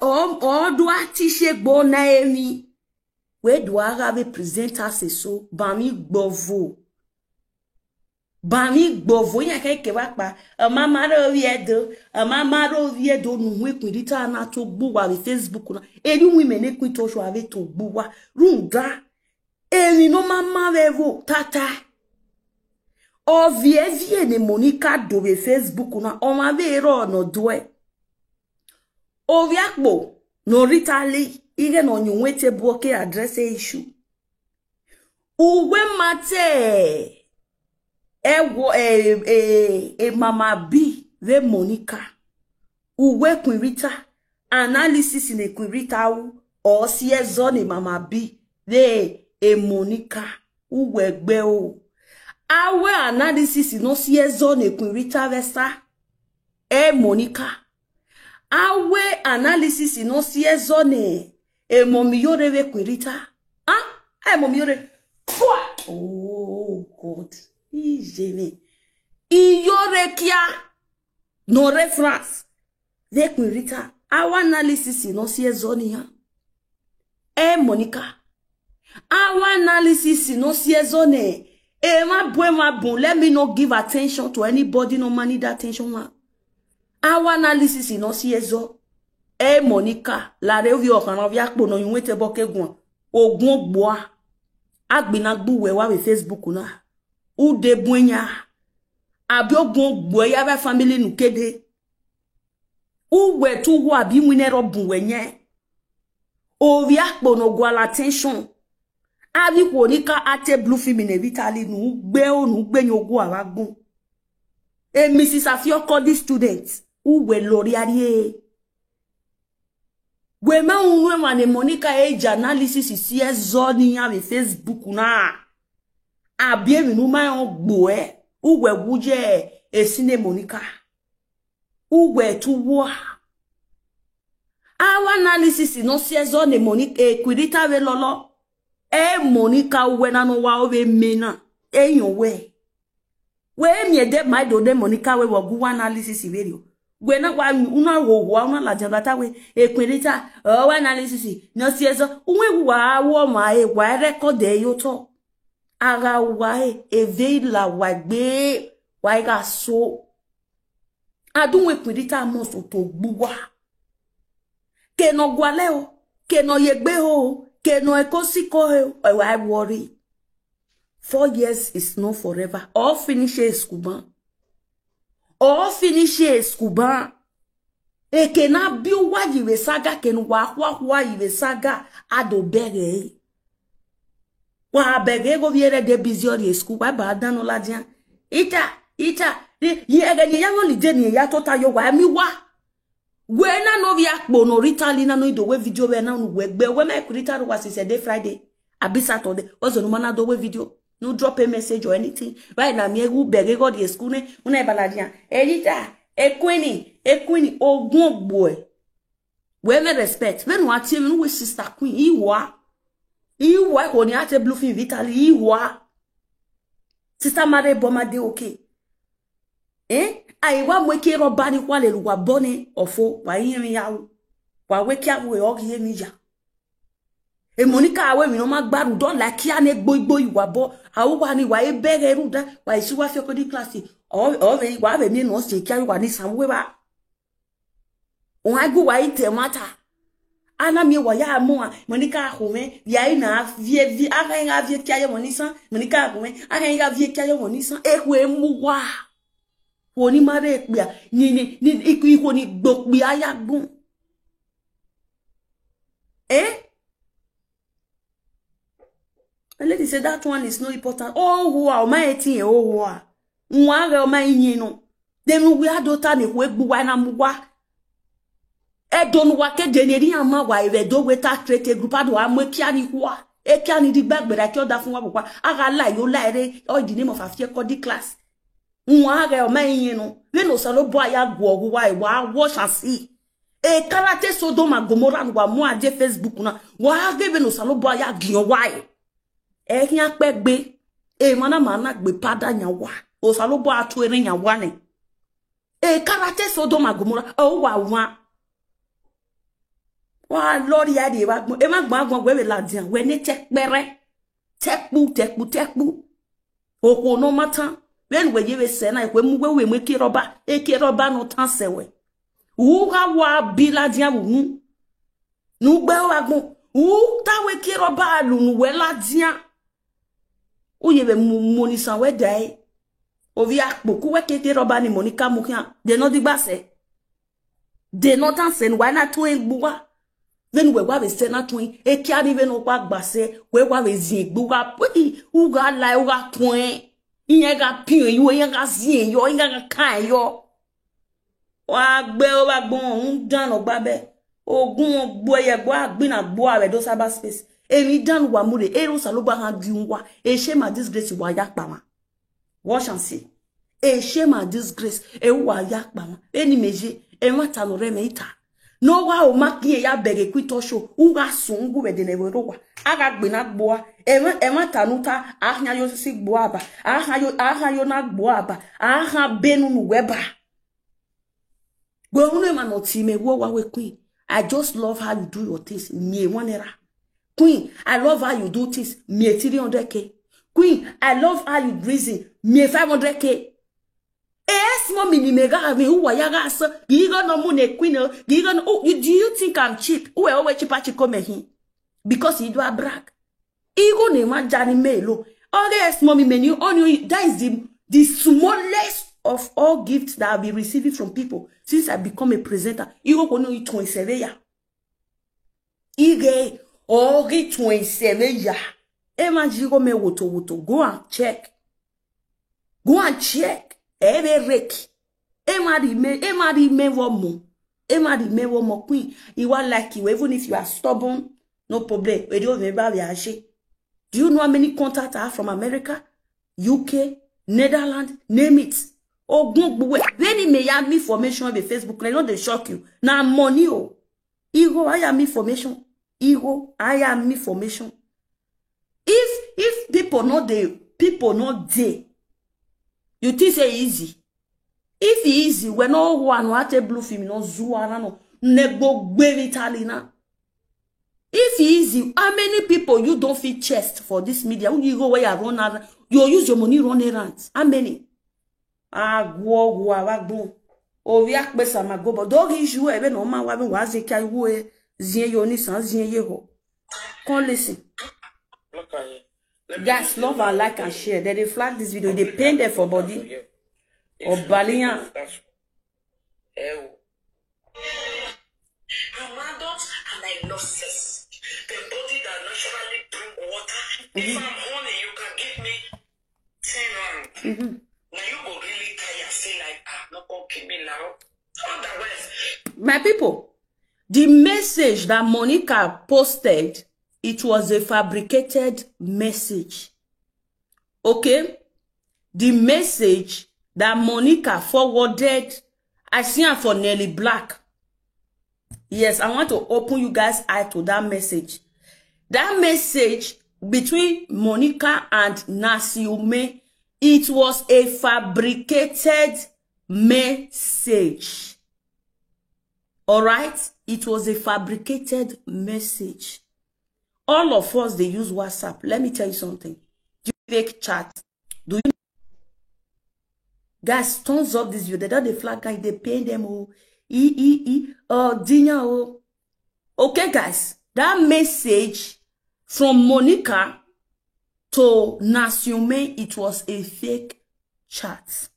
Speaker 1: do atishe gbo na emi. We do have present us so bami gbovo. Bami gbovo yan ke wa pa. Mama ro viedo nu we kwirita na to gbo wa Facebook na. Eri women e kwito so ave to gbo wa. Runda. Eri no mama vevo tata. O vie ne Monica do we Facebook na. O ma ve ro no doe. Oviakbo no ritali ige no nyunwete boke address issue. Uwe mate mama B ve Monica. Uwe kwirita analysis in kwirita u o sie zone mama B ve Monica uwe gbe o. Awe analysis no sie zone kwirita vesa Monica. Awe analysis no sie zone momiyore kwirita. Momiyore. Oh God. Ijene. Iyore kia no reference. Ve kwirita. Awe analysis no sie zone ya. Monica. Awe analysis no sie zone. Ma bon. Let me not give attention to anybody no money that attention ma. Our analysis in Osiezo. E Monica, la review of an ovia pono you wait a bokegun. Ogun bois. Agbina gbuwe wa we Facebook na. Ou de buenya. Abiogun boy ava family nu kede. Ou we tu wa bi winero bunwenye. Ovia pono gwa la tension. Abi Monica ate blue femine vitali nu gbe nyogo aragun. E Mrs. Afio call the students. Ou we loriarie. Gwema unwe wane Monica age analysis isi zoni ya we Facebook na. Abie minuma yon gboe. Uwe wuje esine Monica. Uwe tuwa. Awa analysis no si zoni Monica kwirita we lolo. Monica uwe nano wa ove mena. Yon we. We miede maido de Monica we wagu analysis video. Gwena kwa una wowa una la jabata we ekwirita o analysis no siezo unwe wa wo ma e wa record e yoto ara wa e la wa gbe wa ga so adun ekwirita mo so to gbuwa ke no gwale o ke no yegbe o ke no ekosiko e wa worry 4 years is not forever all finish school. O finish skuba eke na bi wa yiwe saga kenu wa yiwe saga ado bere wa bere go viere de biziori skuba ba danu ladian ita ye ga ni yango lide ni ya tota yo wa mi wa we na no vi akpo no ritali na no ido we video we na no we gbe we me kurita wa se day Friday abi Saturday ozo no mana do we video. No drop a message or anything. Right now, me gu bege go the school ne. Una baladian. Elita, queenie, oh good boy. We me respect. When what team we sister queen, Iwa koni ate bluffing vitali, Iwa. Sister Mare Boma de okay. Aiwa mweke robani kwa le luwa bone ofo wa yemi yawu. Wa weke we ogi yemi ya. E Monica awe mi no ma gbaru don la ki ane gboigbo iwa bo awu wa ni wa e bere ruda wa isi wa fi okodi class o wa be mi no se ki wa ni sanwe ba o agu wa ite mata ana mi wa ya mu a Monica ahome ya ina vie aka nga vie ki aye monisa Monica ahome aka nga vie ki aye monisa ehwe mu wa oni mare pe ni iku ni gbogbi ayagun And lady said that one is not important. Oh, who are my 18? Oh, who are my no. Then we are daughter ni we buwana muwa. E don't work generi ama wa e do we ta trete group ado amwe kiani huwa. E kiani di bag but I killed that for wa. Aga lie you lie all the name of a fear called the class. Unwaga my no. We no salo boy ya go wa wash and see. E karate Sodoma Gomorrah wa mo ade Facebook na. Wa gebe no salo boy ya gion why. Ehia pegbe mana gbe pada nyawa o salobo atu ere nyawa ne karate Sodoma Gomorrah o wa lori ya de wa e ma gbagbo we ladian we ni tekpere tekpu oko no matan when we yewe se na we mu we kiroba kiroba no tan sewe uga wa biladian wu nu gbe wa gbon u tawe kiroba lu nu we ladian Uye be monisa we dai. Ovi akpo kuwe kete roba ni Monica mukia. De no di base. De no tan sen wa na tuen gbuwa. Ven we wa be se na tuen. E ki ari ve no kwa gbase. We wa be zin gbuwa. Uga la uga tuen. Iye ga pin yo, iye ga zin yo, iye ga kan yo. Wa gbe o wa gbon dan no gbabe. Ogun gboye gbo agbina gbo awe do saba space. Emi dan wa mure eru saloba han giunwa e shema disgrace wa yakpama watch and see e shema disgrace e wa yakpama eni meje e mata no reme ita no wa o makie ya bege kwito show uga sungu we de nevero wa aga gbina gboa e mata nuta ahnya yo sisi gboa ba aha yo na gboa ba aha benu nu weba gbo unu ma no ti me wo wa we queen I just love how you do your things me wanera. Queen, I love how you do this. Me 300k. Queen, I love how you reason. Me 500k. mommy ni mega me who yaga so giga no mu ne queen giga no. Oh, do you think I'm cheap? Who always cheaper come here because you do a brag. Ego ne man jani melo. Oh yes, mommy menu on you. That is the smallest of all gifts that I'll be receiving from people since I become a presenter. Ego kono you 27 ya. Ige ori 27 ya. Emajigo me woto. Go and check. Go and check. Ebe reki. Emadi me womo. Emadi me womo queen. You are like you, even if you are stubborn, no problem. We don't remember the ashe. Do you know how many contacts I have from America, UK, Netherlands, name it? Oh, when you may have me information on the Facebook, I know they shock you. Now money, oh. Ego, I am information. Ego, I am information. If people not there, you think say easy. If easy, when no one want a blue film, no zuana no nebo bevitalina. If easy, how many people you don't feel chest for this media? When you go where you run around, you use your money run errands. How many? Go. Oh, we are best ama go, but dog is you even no man was a guy who zien yoni sans zien yeho. Come listen. Guys, love and like and share. They flag this video. They paint there for body. Or Balian.
Speaker 2: I'm adult and I love sex. The body that naturally bring water. If I'm horny, you can give me 10 rounds. Now you go really tired, say like, not gonna keep me now. Otherwise,
Speaker 1: my people, the message that Monica posted, it was a fabricated message. Okay? The message that Monica forwarded, I see her for Nelly Black. Yes, I want to open you guys' eye to that message. That message between Monica and Nasiume, it was a fabricated message. All right? It was a fabricated message. All of us, they use WhatsApp. Let me tell you something. Do you fake chat? Do you? Guys, thumbs up this video. They don't the flag guy. They pay them. Dinya. Oh. Okay, guys. That message from Monica to Nasiume, it was a fake chat.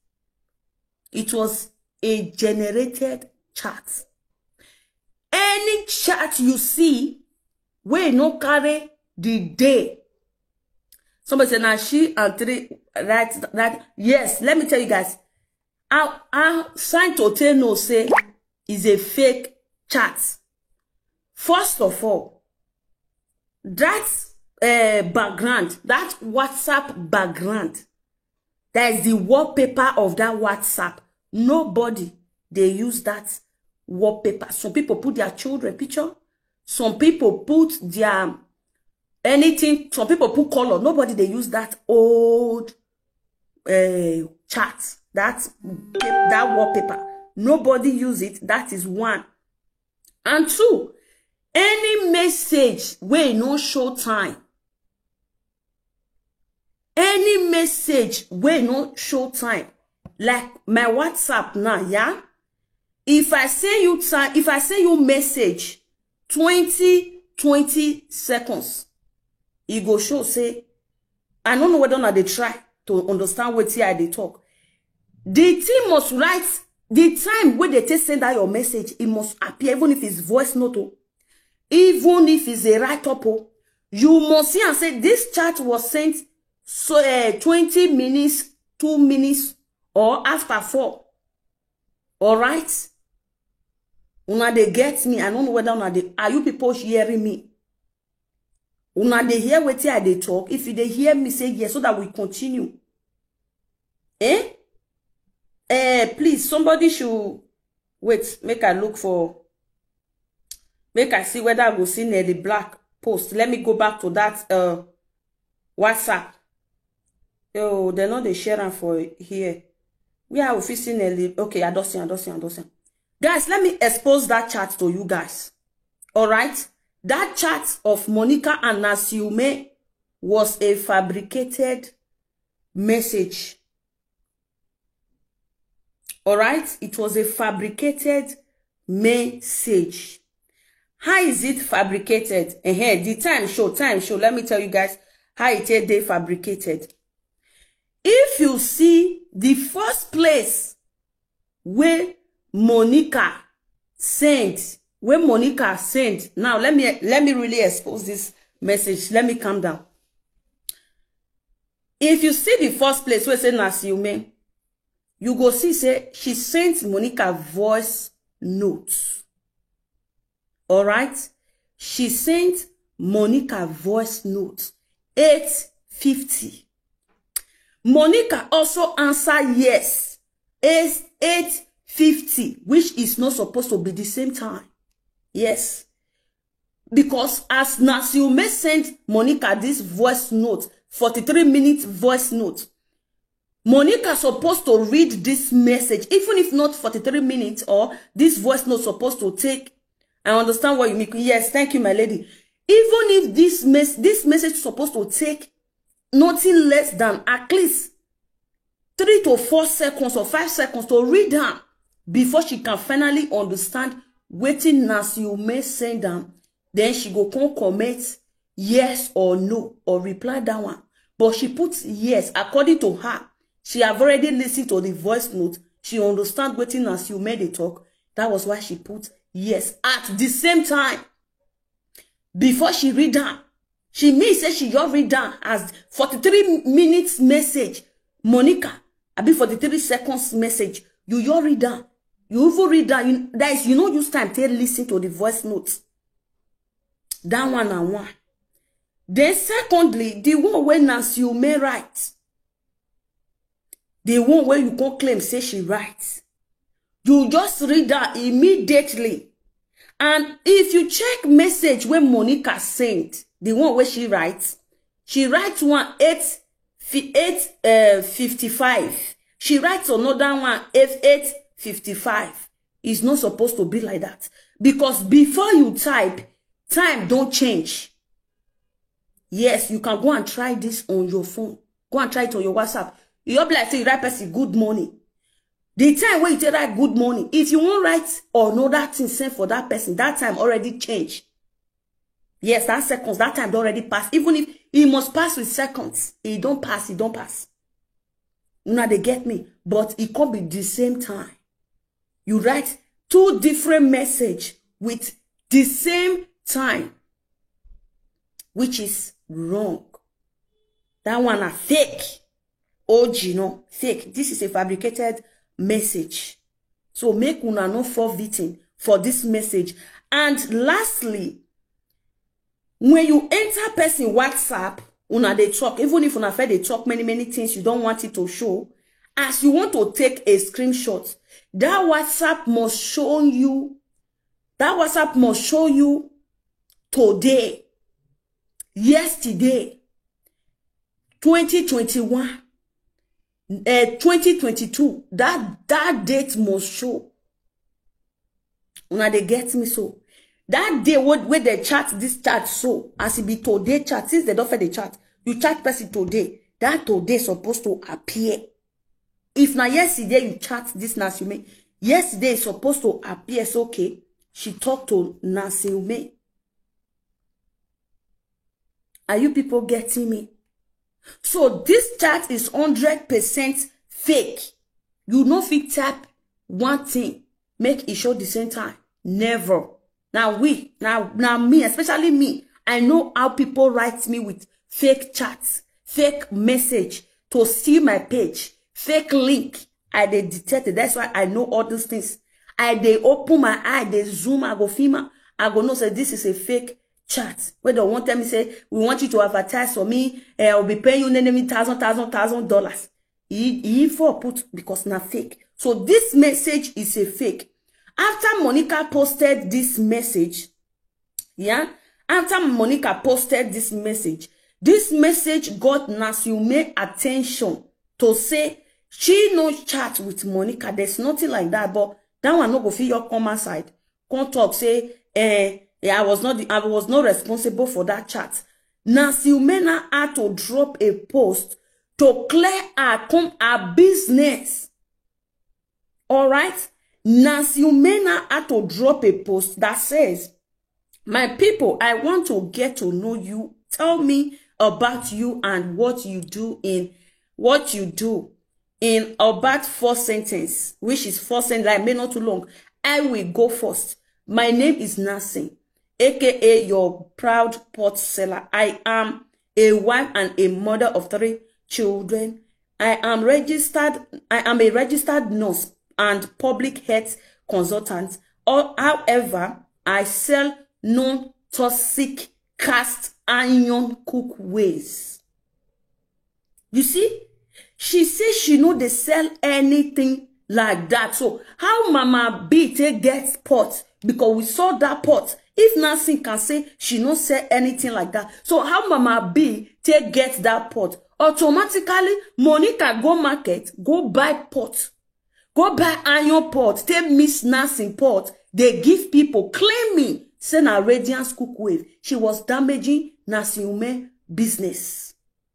Speaker 1: It was a generated chat. Any chat you see, we no carry the day. Somebody said, now she and three, right? Yes, let me tell you guys. I signed to tell no say is a fake chat. First of all, that background, that WhatsApp background, that is the wallpaper of that WhatsApp. Nobody, they use that wallpaper. Some people put their children picture. Some people put their anything. Some people put color. Nobody, they use that old chat. That wallpaper. Nobody use it. That is one. And two, any message where no show time. Any message where no show time. Like my WhatsApp now, yeah? If I say you message 20 seconds, it go show say, I don't know whether or not they try to understand what here they talk. The team must write the time when they send out your message, it must appear, even if it's voice note, even if it's a write-up, you must see and say this chat was sent so 20 minutes, 2 minutes, or after 4. All right? Una they get me. I don't know whether una they, are you people hearing me? Una they hear what here they talk. If they hear me say yes, so that we continue. Please, somebody should wait. Make I look for. Make I see whether I will see Nelly Black post. Let me go back to that WhatsApp. Yo, they're not the sharing for here. We are officially Nelly. Okay, I don't see. Guys, let me expose that chat to you guys. All right? That chat of Monica and Nasiume was a fabricated message. All right? It was a fabricated message. How is it fabricated? The time show. Let me tell you guys how it is they fabricated. If you see the first place where Monica sent, now let me really expose this message. Let me calm down. If you see the first place where say Nasiume, you go see say she sent Monica voice notes. All right? She sent Monica voice notes 8:50. Monica also answered yes 8:50, which is not supposed to be the same time. Yes. Because as Nasiume sent Monica this voice note, 43-minute voice note, Monica supposed to read this message, even if not 43 minutes, or this voice note supposed to take. I understand what you mean. Yes, thank you, my lady. Even if this message is supposed to take nothing less than at least 3 to 4 seconds or 5 seconds to read them before she can finally understand waiting Nasiume send them, then she go come comment yes or no or reply that one. But she puts yes. According to her, she have already listened to the voice note. She understand waiting Nasiume they talk. That was why she put yes at the same time. Before she read down, she may say she just read down as 43 minutes message. Monica, I be 43 seconds message. You just read down. You even read down. You know use time to listen to the voice notes. That one and one. Then secondly, the one where Nasiume writes. The one where you can claim say she writes. You just read that immediately. And if you check message when Monica sent, the one where she writes one 8:55. She writes another one 8:55. It's not supposed to be like that. Because before you type, time don't change. Yes, you can go and try this on your phone. Go and try it on your WhatsApp. You be like say you write person good morning. The time when you tell that good morning, if you won't write or know that thing sent for that person, that time already changed. Yes, that seconds, that time already passed. Even if it must pass with seconds, it don't pass. Now they get me, but it can't be the same time. You write 2 different messages with the same time, which is wrong. That one are fake. OG, no, fake. This is a fabricated message. So make una no fall victim for this message. And lastly, when you enter person WhatsApp, una they talk, even if una they talk many things you don't want it to show, as you want to take a screenshot, that WhatsApp must show you today, yesterday, 2021, 2022, that date must show. Una they get me so. That day where they chat this chat so as it be today chat, since they don't for the chat, you chat person today. That today supposed to appear. If now yesterday you chat this Nasiume, yesterday is supposed to appear. So okay, she talked to Nasiume. Are you people getting me? So this chat is 100% fake. You no fit tap one thing, make it show the same time. Never. Now me, especially me, I know how people write me with fake chats, fake message to see my page, fake link. I they detect it. That's why I know all these things. I they open my eye, they zoom, I go film, I go know say this is a fake chat. Where they want me say we want you to advertise for me, I'll be paying you $1,000. He for put because not fake. So this message is a fake. After Monica posted this message, this message got Nasiume attention to say she no chat with Monica. There's nothing like that, but that one no go feel your comment side. Come talk say, I was not responsible for that chat. Nasiume had to drop a post to clear her business. All right? Nancy Umena had to drop a post that says, my people, I want to get to know you. Tell me about you and what you do in about 4 sentences, which is 4 sentences. I may not too long. I will go first. My name is Nancy, aka your proud pot seller. I am a wife and a mother of 3 children. I am a registered nurse and public health consultant. However, I sell non-toxic cast iron cookwares. You see, she says she know they sell anything like that. So how Mama B gets pot? Because we saw that pot. If Nancy can say she no sell anything like that, so how Mama B gets that pot? Automatically, Monica go market, go buy pot, go buy iron pot, take Miss Nancy pot. They give people claiming say na Radiance cookware. She was damaging Nancy Ume business.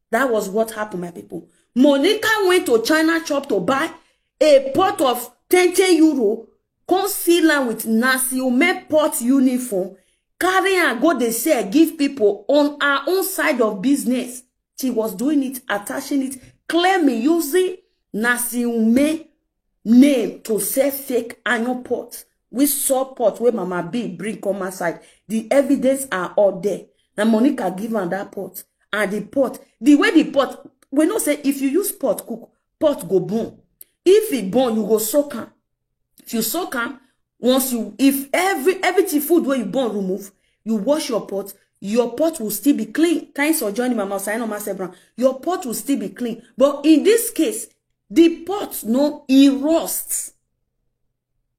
Speaker 1: That was what happened, my people. Monica went to China shop to buy a pot of 10 euro, concealer with Nancy Ume pot uniform, carry and go they say give people on her own side of business. She was doing it, attaching it, claiming using Nancy Ume name to sell fake iron pot. We saw pot where Mama B bring on my side. The evidence are all there. Now Monica give her that pot. And the pot, the way the pot, we know say if you use pot cook, pot go burn. If it burn, you go soak am. If you soak am, once you, if everything food where you burn remove, you wash your pot will still be clean. Thanks for joining Mama Sayano Masebran. Your pot will still be clean. But in this case, the pot no, it rusts.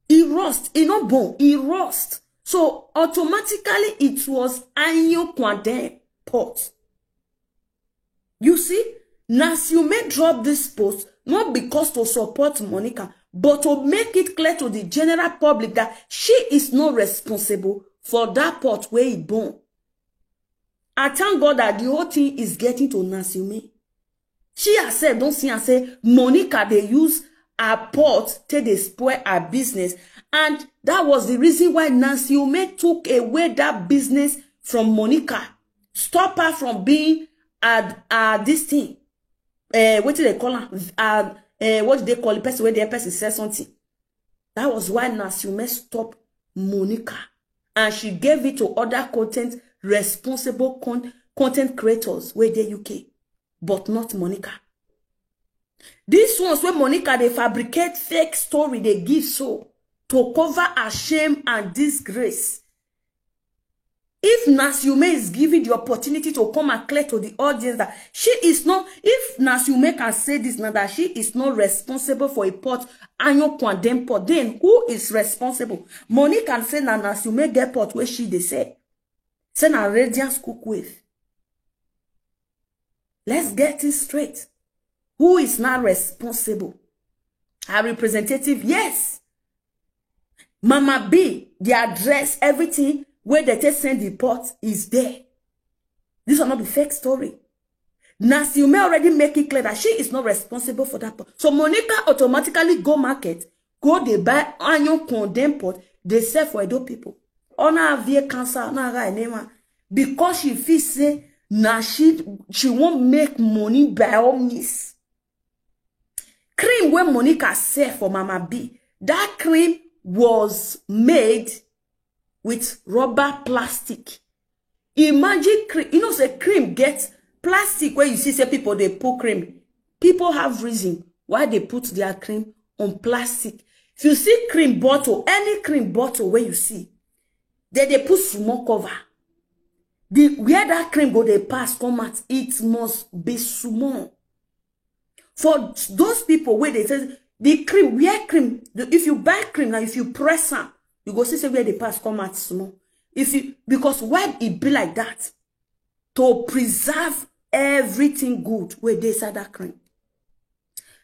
Speaker 1: It rusts. It not burn. It rusts. So automatically it was iron quadem pot. You see, Nancy Ume dropped this post not because to support Monica, but to make it clear to the general public that she is not responsible for that pot where it burn. I thank God that the whole thing is getting to Nancy Ume. She has said, don't see and say, Monica, they use her pot till they spoil her business. And that was the reason why Nancy Ume took away that business from Monica. Stop her from being this thing. What do they call her? What do they call the person where the person says something? That was why Nancy Ume stopped Monica. And she gave it to other responsible content creators where they UK. But not Monica. These ones where Monica, they fabricate fake story, they give so to cover her shame and disgrace. If Nancy Ume is given the opportunity to come and clear to the audience that she is not, if Nancy Ume can say this now, that she is not responsible for a pot, iron condemn pot, then who is responsible? Monica can say that Nancy Ume get pot where she they say na Radiance cookware. Let's get it straight. Who is not responsible? Our representative, yes. Mama B, the address, everything where they just send the pot is there. This will not be fake story. Nancy Ume already make it clear that she is not responsible for that pot. So Monica automatically go market, go they buy iron condemn pot, they sell for Edo people. Ona vie cancer, because she feels say now she won't make money by all means. Cream where Monica sell for Mama B, that cream was made with rubber plastic. Imagine cream, you know, say cream gets plastic where you see say people they put cream. People have reason why they put their cream on plastic. If you see cream bottle, any cream bottle where you see, they put small cover. Where that cream go they pass come out, it must be small. For those people where they say the cream, where cream, if you buy cream now, if you press them, you go see where they pass come out small. If you, because why it be like that? To preserve everything good where they say that cream.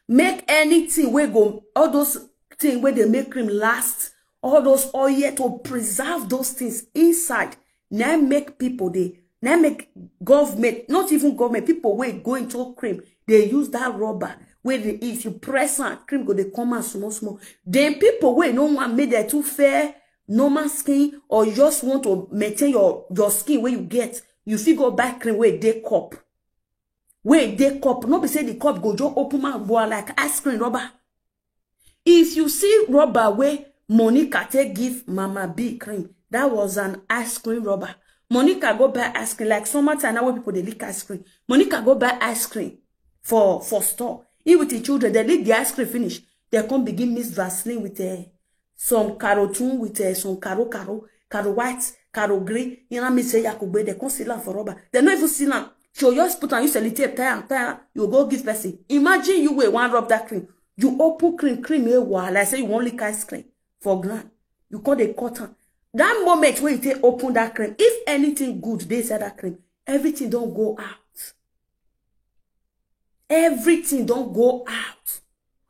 Speaker 1: Make anything where go, all those things where they make cream last, all those oil to preserve those things inside. Now make people now make government, not even government, people where go into cream, they use that rubber where if you press on, cream go they come out small. Then people where no one made that too fair, normal skin, or you just want to maintain your skin where you get, you feel go back cream where they cup. Where they cup, no be say the cup go just open my boy like ice cream rubber. If you see rubber where Monica take give Mama B cream, that was an ice cream rubber. Monica go buy ice cream like summertime now where people they lick ice cream. Monica go buy ice cream for store. Even with the children, they lick the ice cream finish. They come begin Miss Vaseline with some carotune with some caro white, caro grey. You know me say Yakube, they come seal for rubber. They not even seal them. So you just put on you sellotape, tie, you go give person. Imagine you wear one rub that cream. You open cream here while I say you want lick ice cream for grand. You call the cotton. That moment when you take open that cream, if anything good they say that cream, everything don't go out. Everything don't go out.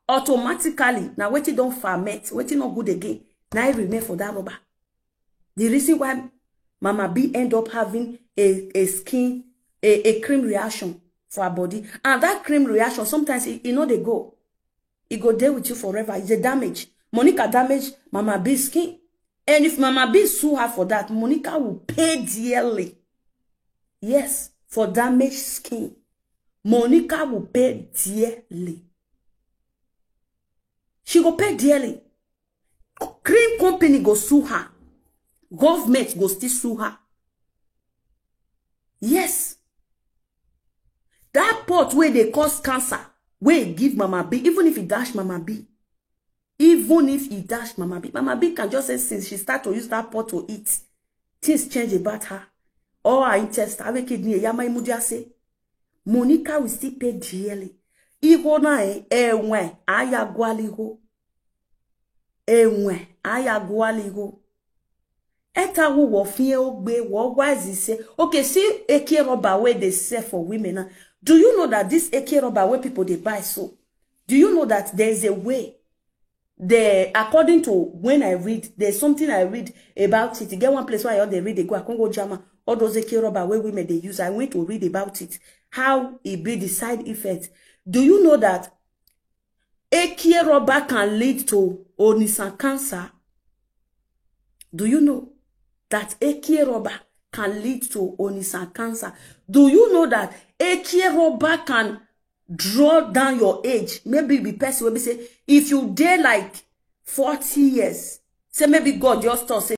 Speaker 1: Automatically, now waiting don't ferment, waiting not good again. Now it remain for that rubber. The reason why Mama B end up having a skin, a cream reaction for her body. And that cream reaction, sometimes it know they go. It go there with you forever. It's a damage. Monica damaged Mama B's skin. And if Mama B sue her for that, Monica will pay dearly. Yes, for damaged skin. Monica will pay dearly. She will pay dearly. Cream company go sue her. Government go still sue her. Yes. That pot where they cause cancer, where it give Mama B, even if it dash Mama B. Even if he dash Mama B can just say since she start to use that pot to eat, things change about her. Or her interest, have kidney, yama imudia say. Monica will still pay dearly. Iho na enwe aya gwaliho. Enwe aya gwaliho. Eta wo fie ogbe wo wazi say. Okay, see eke rubber where they sell for women now. Do you know that this eke rubber where people they buy so? Do you know that there is a way? According to when I read, there's something I read about it. You get one place where I they read, they go, I can't go Jama, all those eke rubber where women they use. I went to read about it, how it be the side effects. Do you know that eke rubber can lead to Onisan cancer? Do you know that eke rubber can lead to Onisan cancer? Do you know that eke rubber can draw down your age? Maybe the person will be say, if you dare like 40 years, say maybe God just thought say